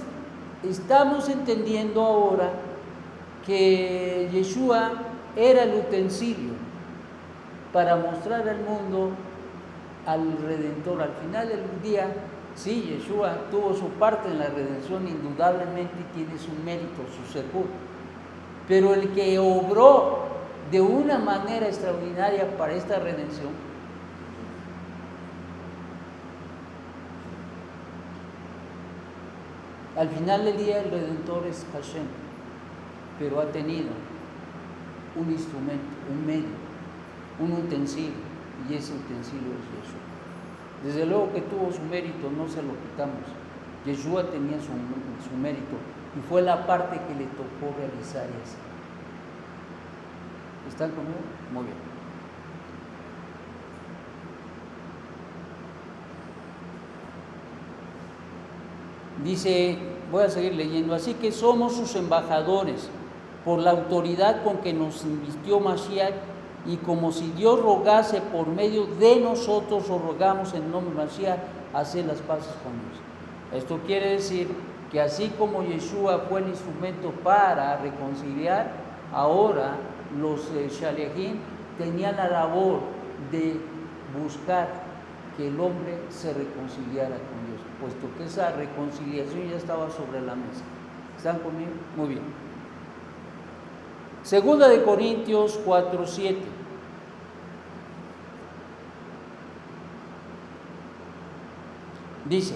estamos entendiendo ahora que Yeshua era el utensilio para mostrar al mundo al Redentor. Al final del día, sí, Yeshua tuvo su parte en la redención, indudablemente tiene su mérito, su secur. Pero el que obró de una manera extraordinaria para esta redención al final del día el Redentor es Hashem, pero ha tenido un instrumento, un medio, un utensilio, y ese utensilio es Yeshua. Desde luego que tuvo su mérito, no se lo quitamos. Yeshua tenía su mérito y fue la parte que le tocó realizar eso. ¿Están conmigo? Muy bien. Dice, voy a seguir leyendo, así que somos sus embajadores por la autoridad con que nos invistió Mashiach, y como si Dios rogase por medio de nosotros, o rogamos en nombre de Mashiach, hacer las paces con Dios. Esto quiere decir que así como Yeshua fue el instrumento para reconciliar, ahora los Shaliachim tenían la labor de buscar que el hombre se reconciliara con Dios, puesto que esa reconciliación ya estaba sobre la mesa. ¿Están conmigo? Muy bien. 2 Corintios 4:7. Dice,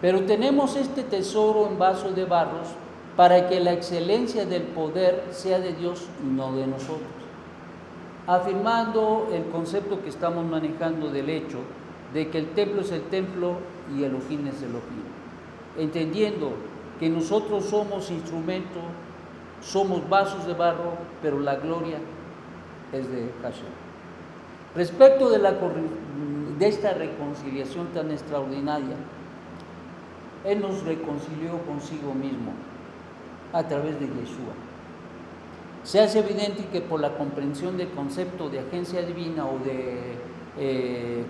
pero tenemos este tesoro en vasos de barros para que la excelencia del poder sea de Dios y no de nosotros. Afirmando el concepto que estamos manejando del hecho de que el templo es el templo y Elohim es Elohim. Entendiendo que nosotros somos instrumentos, somos vasos de barro, pero la gloria es de Hashem. Respecto de esta reconciliación tan extraordinaria, Él nos reconcilió consigo mismo a través de Yeshua. Se hace evidente que por la comprensión del concepto de agencia divina o de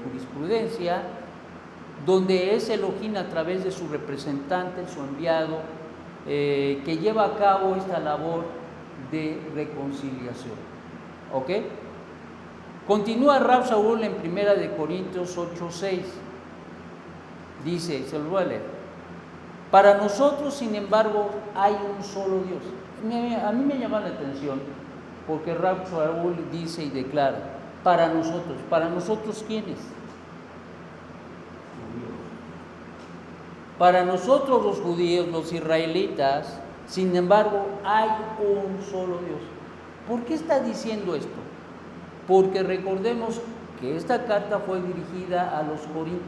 jurisprudencia, donde es Elohim a través de su representante, su enviado, que lleva a cabo esta labor de reconciliación. ¿Ok? Continúa Rab Shaul en 1 Corintios 8:6. Dice, se lo voy a leer. Para nosotros, sin embargo, hay un solo Dios. A mí me llama la atención porque Rab Shaul dice y declara, para nosotros ¿quiénes? Para nosotros los judíos, los israelitas, sin embargo, hay un solo Dios. ¿Por qué está diciendo esto? Porque recordemos que esta carta fue dirigida a los corintios.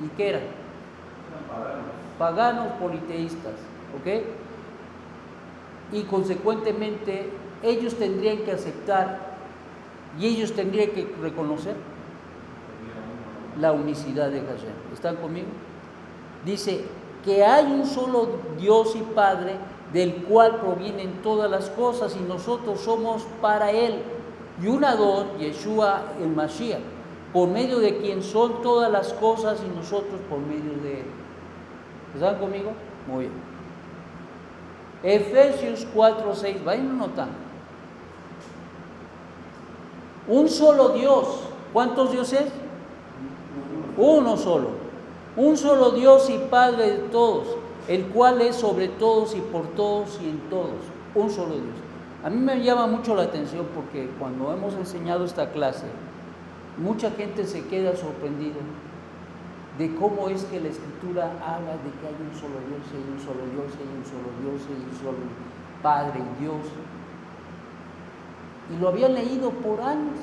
¿Y qué eran? Paganos politeístas, ¿ok? Y consecuentemente ellos tendrían que aceptar y ellos tendrían que reconocer la unicidad de Hashem. ¿Están conmigo? Dice que hay un solo Dios y Padre del cual provienen todas las cosas y nosotros somos para Él. Y un Adón, Yeshua el Mashiach, por medio de quien son todas las cosas y nosotros por medio de Él. ¿Están conmigo? Muy bien. Efesios 4:6, vayan notando. Un solo Dios. ¿Cuántos dioses? Uno solo. Un solo Dios y Padre de todos, el cual es sobre todos y por todos y en todos. Un solo Dios. A mí me llama mucho la atención porque cuando hemos enseñado esta clase, mucha gente se queda sorprendida de cómo es que la Escritura habla de que hay un solo Dios, hay un solo Dios, hay un solo Dios, hay un solo Padre y Dios. Y lo habían leído por años,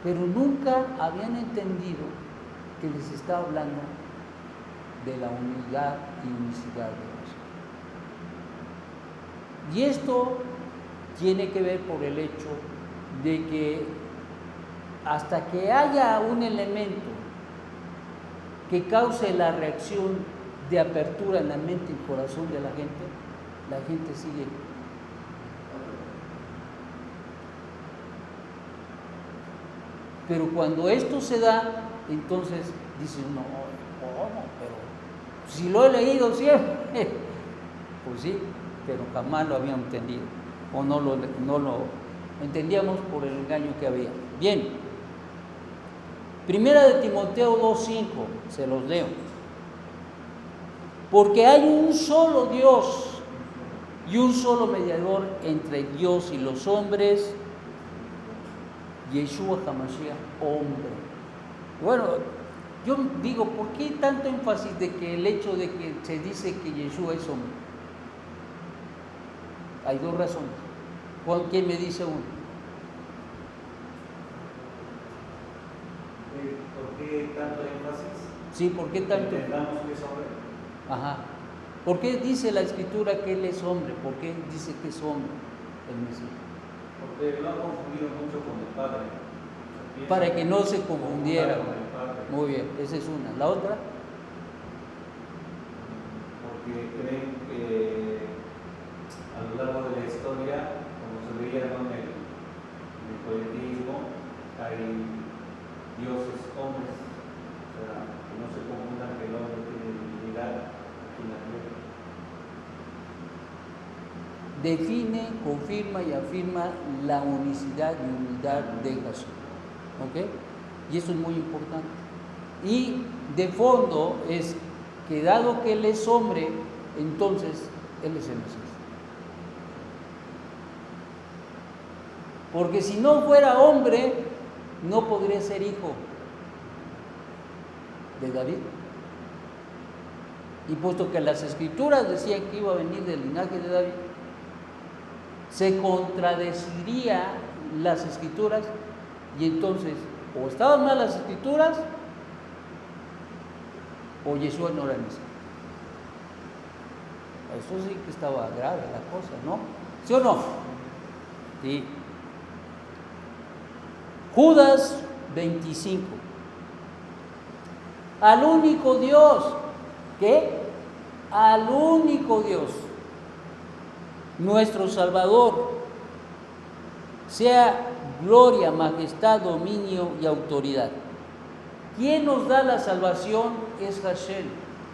pero nunca habían entendido que les estaba hablando de la unidad y unicidad de Dios. Y esto tiene que ver por el hecho de que hasta que haya un elemento que cause la reacción de apertura en la mente y corazón de la gente sigue. Pero cuando esto se da, entonces dice uno, ¿cómo? Pero si lo he leído siempre. Pues sí, pero jamás lo habían entendido, o no lo entendíamos por el engaño que había. Bien, Primera de Timoteo 2:5, se los leo. Porque hay un solo Dios y un solo mediador entre Dios y los hombres, Yeshua HaMashiach, hombre. Bueno, yo digo, ¿por qué tanto énfasis de que el hecho de que se dice que Yeshua es hombre? Hay dos razones. ¿Quién me dice uno? ¿Por qué tanto énfasis? Sí, ¿por qué tanto? Entendamos que es hombre. Ajá. ¿Por qué dice la Escritura que Él es hombre? ¿Por qué dice que es hombre el Mesías? Porque lo han confundido mucho con el Padre. Para que no se confundiera. Con el Padre. Muy bien, esa es una. ¿La otra? Porque creen que a lo largo de la historia, como se veía en el politeísmo, hay dioses hombres, o sea, que no se confundan que el hombre tiene divinidad en la tierra. Define, confirma y afirma la unicidad y unidad de Jesús. ¿Ok? Y eso es muy importante. Y de fondo es que dado que Él es hombre, entonces Él es el Mesías. Porque si no fuera hombre, no podría ser hijo de David. Y puesto que las Escrituras decían que iba a venir del linaje de David, se contradeciría las Escrituras y entonces o estaban mal las Escrituras o Yeshua no era el Mesías. Eso sí que estaba grave la cosa, ¿no? ¿Sí o no? Sí. Judas 25. Al único Dios, ¿qué? Al único Dios, nuestro Salvador, sea gloria, majestad, dominio y autoridad. ¿Quién nos da la salvación? Es Hashem,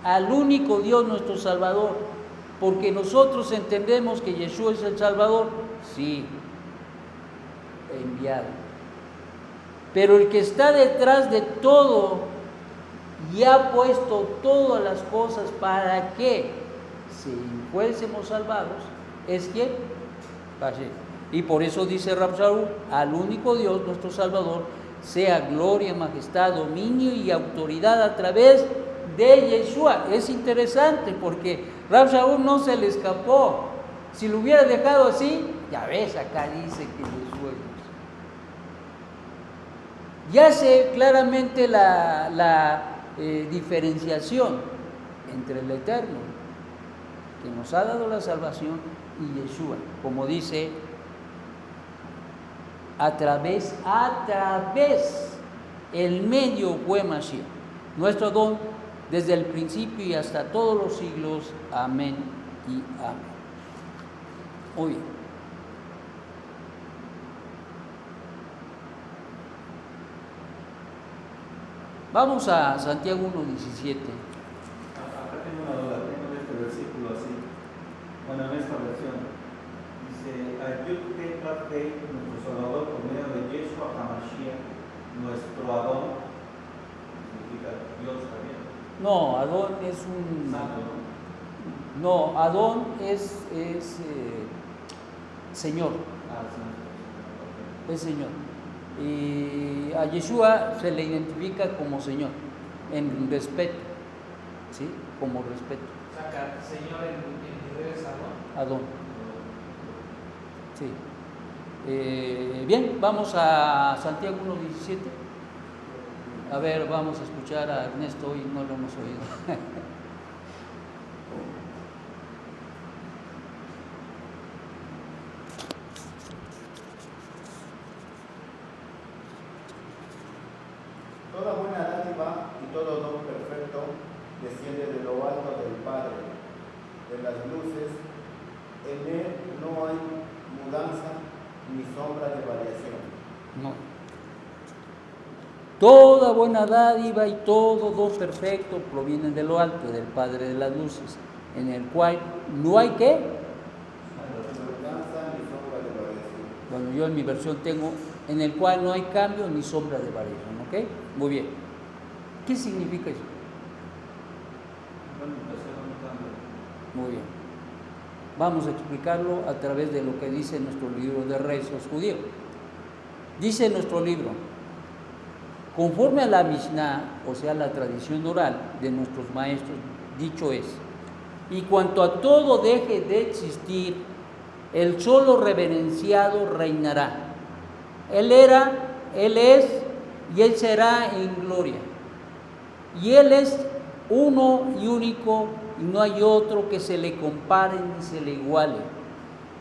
al único Dios nuestro Salvador, porque nosotros entendemos que Yeshua es el Salvador, sí, enviado. Pero el que está detrás de todo y ha puesto todas las cosas para que si fuésemos salvados, es quien Hashem. Y por eso dice Rab Shaul, al único Dios nuestro Salvador, sea gloria, majestad, dominio y autoridad a través de Yeshua. Es interesante porque Rab Shaul no se le escapó. Si lo hubiera dejado así, ya ves, acá dice que Yeshua es Dios. Ya hace claramente la diferenciación entre el Eterno, que nos ha dado la salvación, y Yeshua, como dice, a través, el medio fue Mashiach, nuestro don desde el principio y hasta todos los siglos. Amén y amén. Muy bien. Vamos a Santiago 1:17. Acá tengo una duda, tengo en este versículo así, bueno, en esta versión, dice, Ayud Te nuestro Salvador, por medio de Yeshua HaMashiach, nuestro Adón, significa Dios también. No, Adón es un... Santo, ¿no? No, Adón es Señor, Ah, Santo. es Señor. Y a Yeshua se le identifica como Señor, en respeto, ¿sí? Como respeto. O sea, que Señor en hebreo es Adón. Adón. Sí. Bien, vamos a Santiago 1:17. A ver, vamos a escuchar a Ernesto, hoy no lo hemos oído. Toda buena dádiva y todo don perfecto desciende de lo alto del Padre, de las luces. En él no hay mudanza ni sombra de variación. No. Toda buena dádiva y todo don perfecto provienen de lo alto, del Padre de las luces, en el cual no hay ¿qué? Mudanza ni sombra de variación. Bueno, yo en mi versión tengo, en el cual no hay cambio ni sombra de variación, ¿ok? Muy bien. ¿Qué significa eso? Bueno, tercero no cambia. Muy bien. Vamos a explicarlo a través de lo que dice nuestro libro de Reyes judíos. Dice nuestro libro, conforme a la Mishnah, o sea, la tradición oral de nuestros maestros, dicho es, y cuanto a todo deje de existir, el solo reverenciado reinará. Él era, Él es y Él será en gloria. Y Él es uno y único, y no hay otro que se le compare ni se le iguale.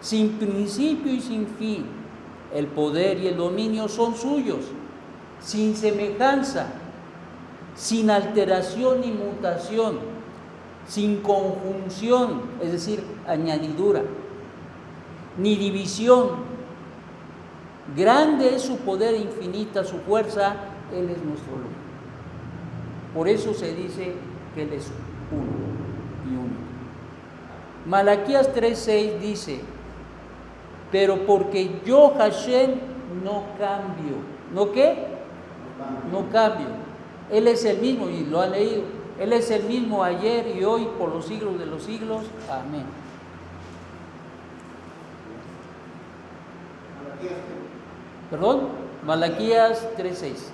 Sin principio y sin fin, el poder y el dominio son suyos, sin semejanza, sin alteración ni mutación, sin conjunción, es decir, añadidura, ni división. Grande es su poder, infinita su fuerza, Él es nuestro luz. Por eso se dice que Él es uno y único. Malaquías 3:6 dice, pero porque yo, Hashem, no cambio. ¿No qué? No cambio. Él es el mismo, y lo han leído. Él es el mismo ayer y hoy, por los siglos de los siglos. Amén. Perdón, Malaquías 3:6.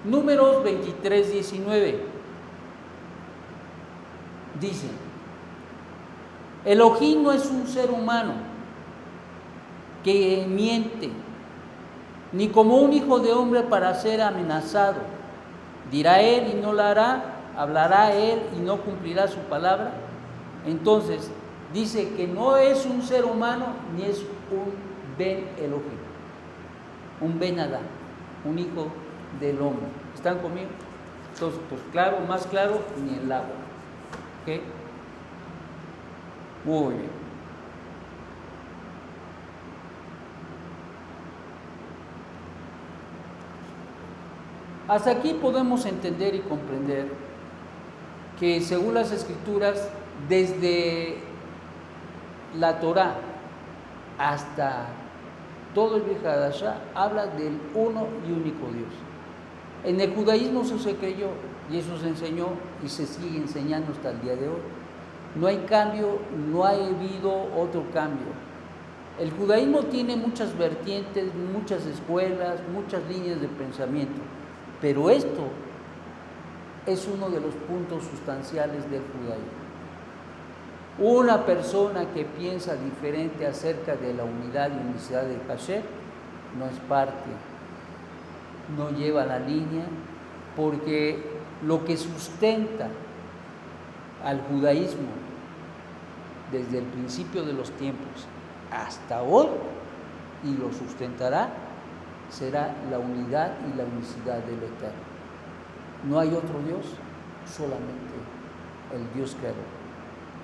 Números 23:19. Dice, Elohim no es un ser humano que miente, ni como un hijo de hombre para ser amenazado. Dirá él y no la hará, hablará él y no cumplirá su palabra. Entonces, dice que no es un ser humano ni es un Ben Elohim, un Ben Adán, un hijo del hombre. ¿Están conmigo? Entonces, pues claro, más claro, ni el agua. ¿Ok? Muy bien. Hasta aquí podemos entender y comprender que según las Escrituras, desde la Torá hasta todo el Brit Hadashah habla del uno y único Dios. En el judaísmo eso se creyó y eso se enseñó y se sigue enseñando hasta el día de hoy. No hay cambio, no ha habido otro cambio. El judaísmo tiene muchas vertientes, muchas escuelas, muchas líneas de pensamiento, pero esto es uno de los puntos sustanciales del judaísmo. Una persona que piensa diferente acerca de la unidad y unicidad de Hashem no es parte, no lleva la línea, porque lo que sustenta al judaísmo desde el principio de los tiempos hasta hoy y lo sustentará será la unidad y la unicidad del Eterno. No hay otro Dios, solamente el Dios creador.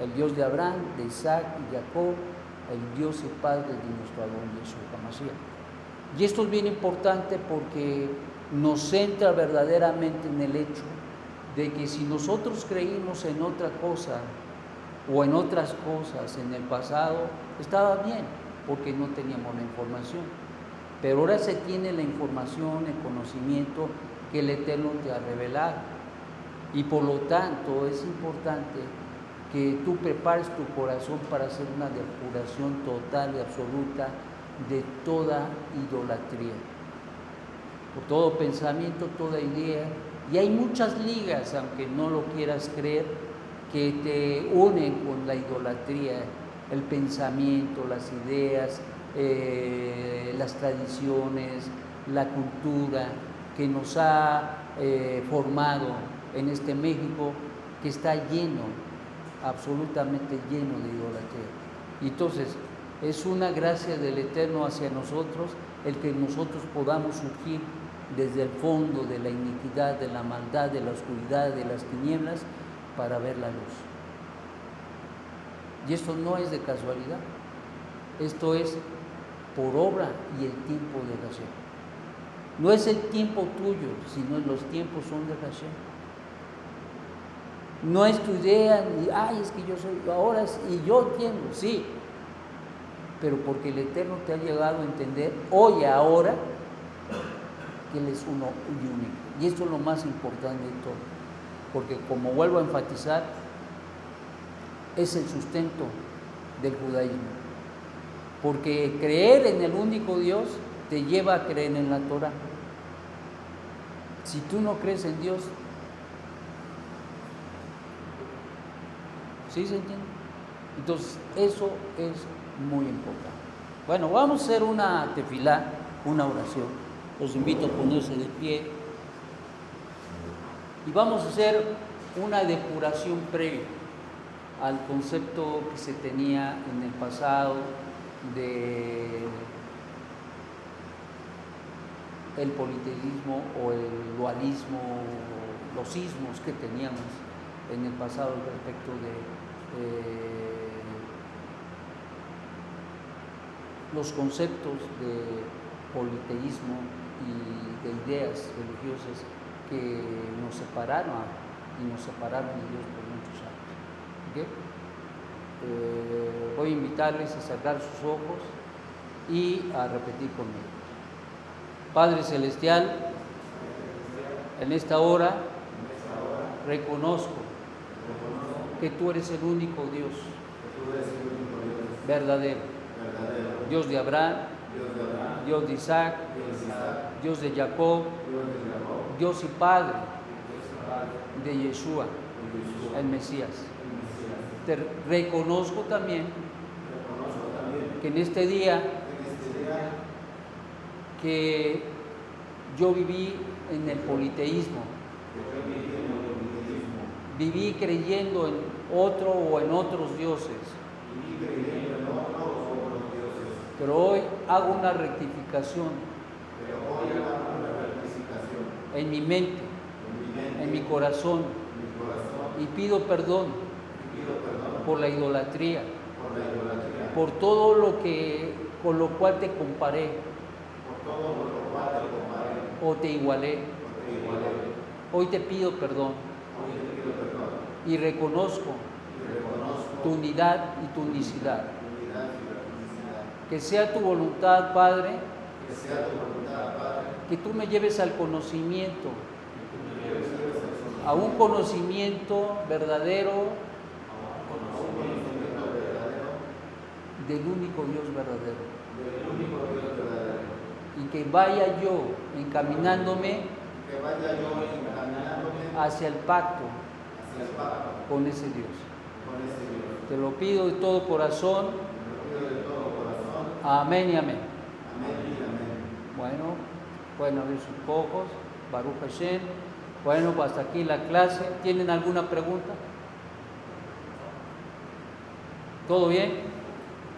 El Dios de Abraham, de Isaac y Jacob, el Dios y Padre de nuestro Adón Yeshua HaMashiach. Y esto es bien importante porque nos centra verdaderamente en el hecho de que si nosotros creímos en otra cosa o en otras cosas en el pasado, estaba bien, porque no teníamos la información. Pero ahora se tiene la información, el conocimiento que el Eterno te ha revelado. Y por lo tanto es importante que tú prepares tu corazón para hacer una depuración total y absoluta de toda idolatría, por todo pensamiento, toda idea. Y hay muchas ligas, aunque no lo quieras creer, que te unen con la idolatría, el pensamiento, las ideas, las tradiciones, la cultura que nos ha formado en este México que está lleno, absolutamente lleno de idolatría. Y entonces es una gracia del Eterno hacia nosotros el que nosotros podamos surgir desde el fondo de la iniquidad, de la maldad, de la oscuridad, de las tinieblas, para ver la luz. Y esto no es de casualidad, esto es por obra y el tiempo de Hashem. No es el tiempo tuyo, sino los tiempos son de Hashem. No es tu idea, ni, ay, es que yo soy, ahora, y yo entiendo, sí, pero porque el Eterno te ha llegado a entender hoy, ahora, que Él es uno y único. Y esto es lo más importante de todo, porque como vuelvo a enfatizar, es el sustento del judaísmo. Porque creer en el único Dios te lleva a creer en la Torah. Si tú no crees en Dios, ¿sí se entiende? Entonces, eso es muy importante. Bueno, vamos a hacer una tefilá, una oración. Los invito a ponerse de pie. Y vamos a hacer una depuración previa al concepto que se tenía en el pasado de el politeísmo o el dualismo, los ismos que teníamos en el pasado respecto de los conceptos de politeísmo y de ideas religiosas que nos separaron de Dios por muchos años. ¿Okay? Voy a invitarles a cerrar sus ojos y a repetir conmigo. Padre Celestial, en esta hora reconozco que tú eres el único Dios verdadero, Dios de Abraham, Dios de Isaac, Dios de Jacob, Dios y Padre de Yeshua, el Mesías. Te reconozco también que en este día que yo viví en el politeísmo, Viví creyendo en otro o en otros dioses. Viví creyendo en otros o otros dioses. Pero hoy hago una rectificación Pero hoy hago una rectificación en mi mente, en mi mente, en mi corazón, en mi corazón, y pido perdón y pido perdón por la idolatría, por la idolatría, por todo lo que con lo cual te comparé por todo lo cual te comparé o te igualé. o te igualé. Hoy te pido perdón Hoy te pido perdón y reconozco y reconozco tu unidad y tu unicidad. tu unidad y la felicidad. Que sea tu voluntad, Padre, Que sea tu voluntad, Padre, que tú me lleves al conocimiento, que tú me lleves a un conocimiento verdadero a un conocimiento verdadero del único Dios verdadero. del único Dios verdadero. Y que vaya yo encaminándome Que vaya yo encaminándome hacia el pacto hacia el pacto con ese Dios. con ese Dios. Te lo pido de todo corazón. Te lo pido de todo corazón. Amén y amén. Amén y amén. Bueno, pueden abrir sus ojos. Baruch Hashem. Bueno, pues hasta aquí la clase. ¿Tienen alguna pregunta? ¿Todo bien?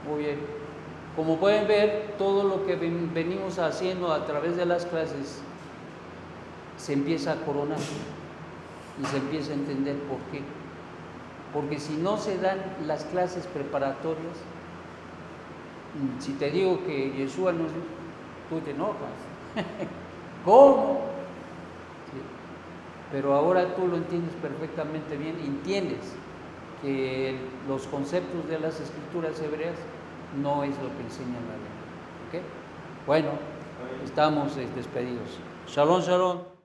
Muy bien. Como pueden ver, todo lo que venimos haciendo a través de las clases se empieza a coronar y se empieza a entender por qué. Porque si no se dan las clases preparatorias, si te digo que Yeshua no es Dios, tú te enojas. ¿Cómo? Sí. Pero ahora tú lo entiendes perfectamente bien, entiendes que los conceptos de las escrituras hebreas no es lo que enseña la ley. ¿Ok? Bueno, estamos despedidos. Shalom, shalom.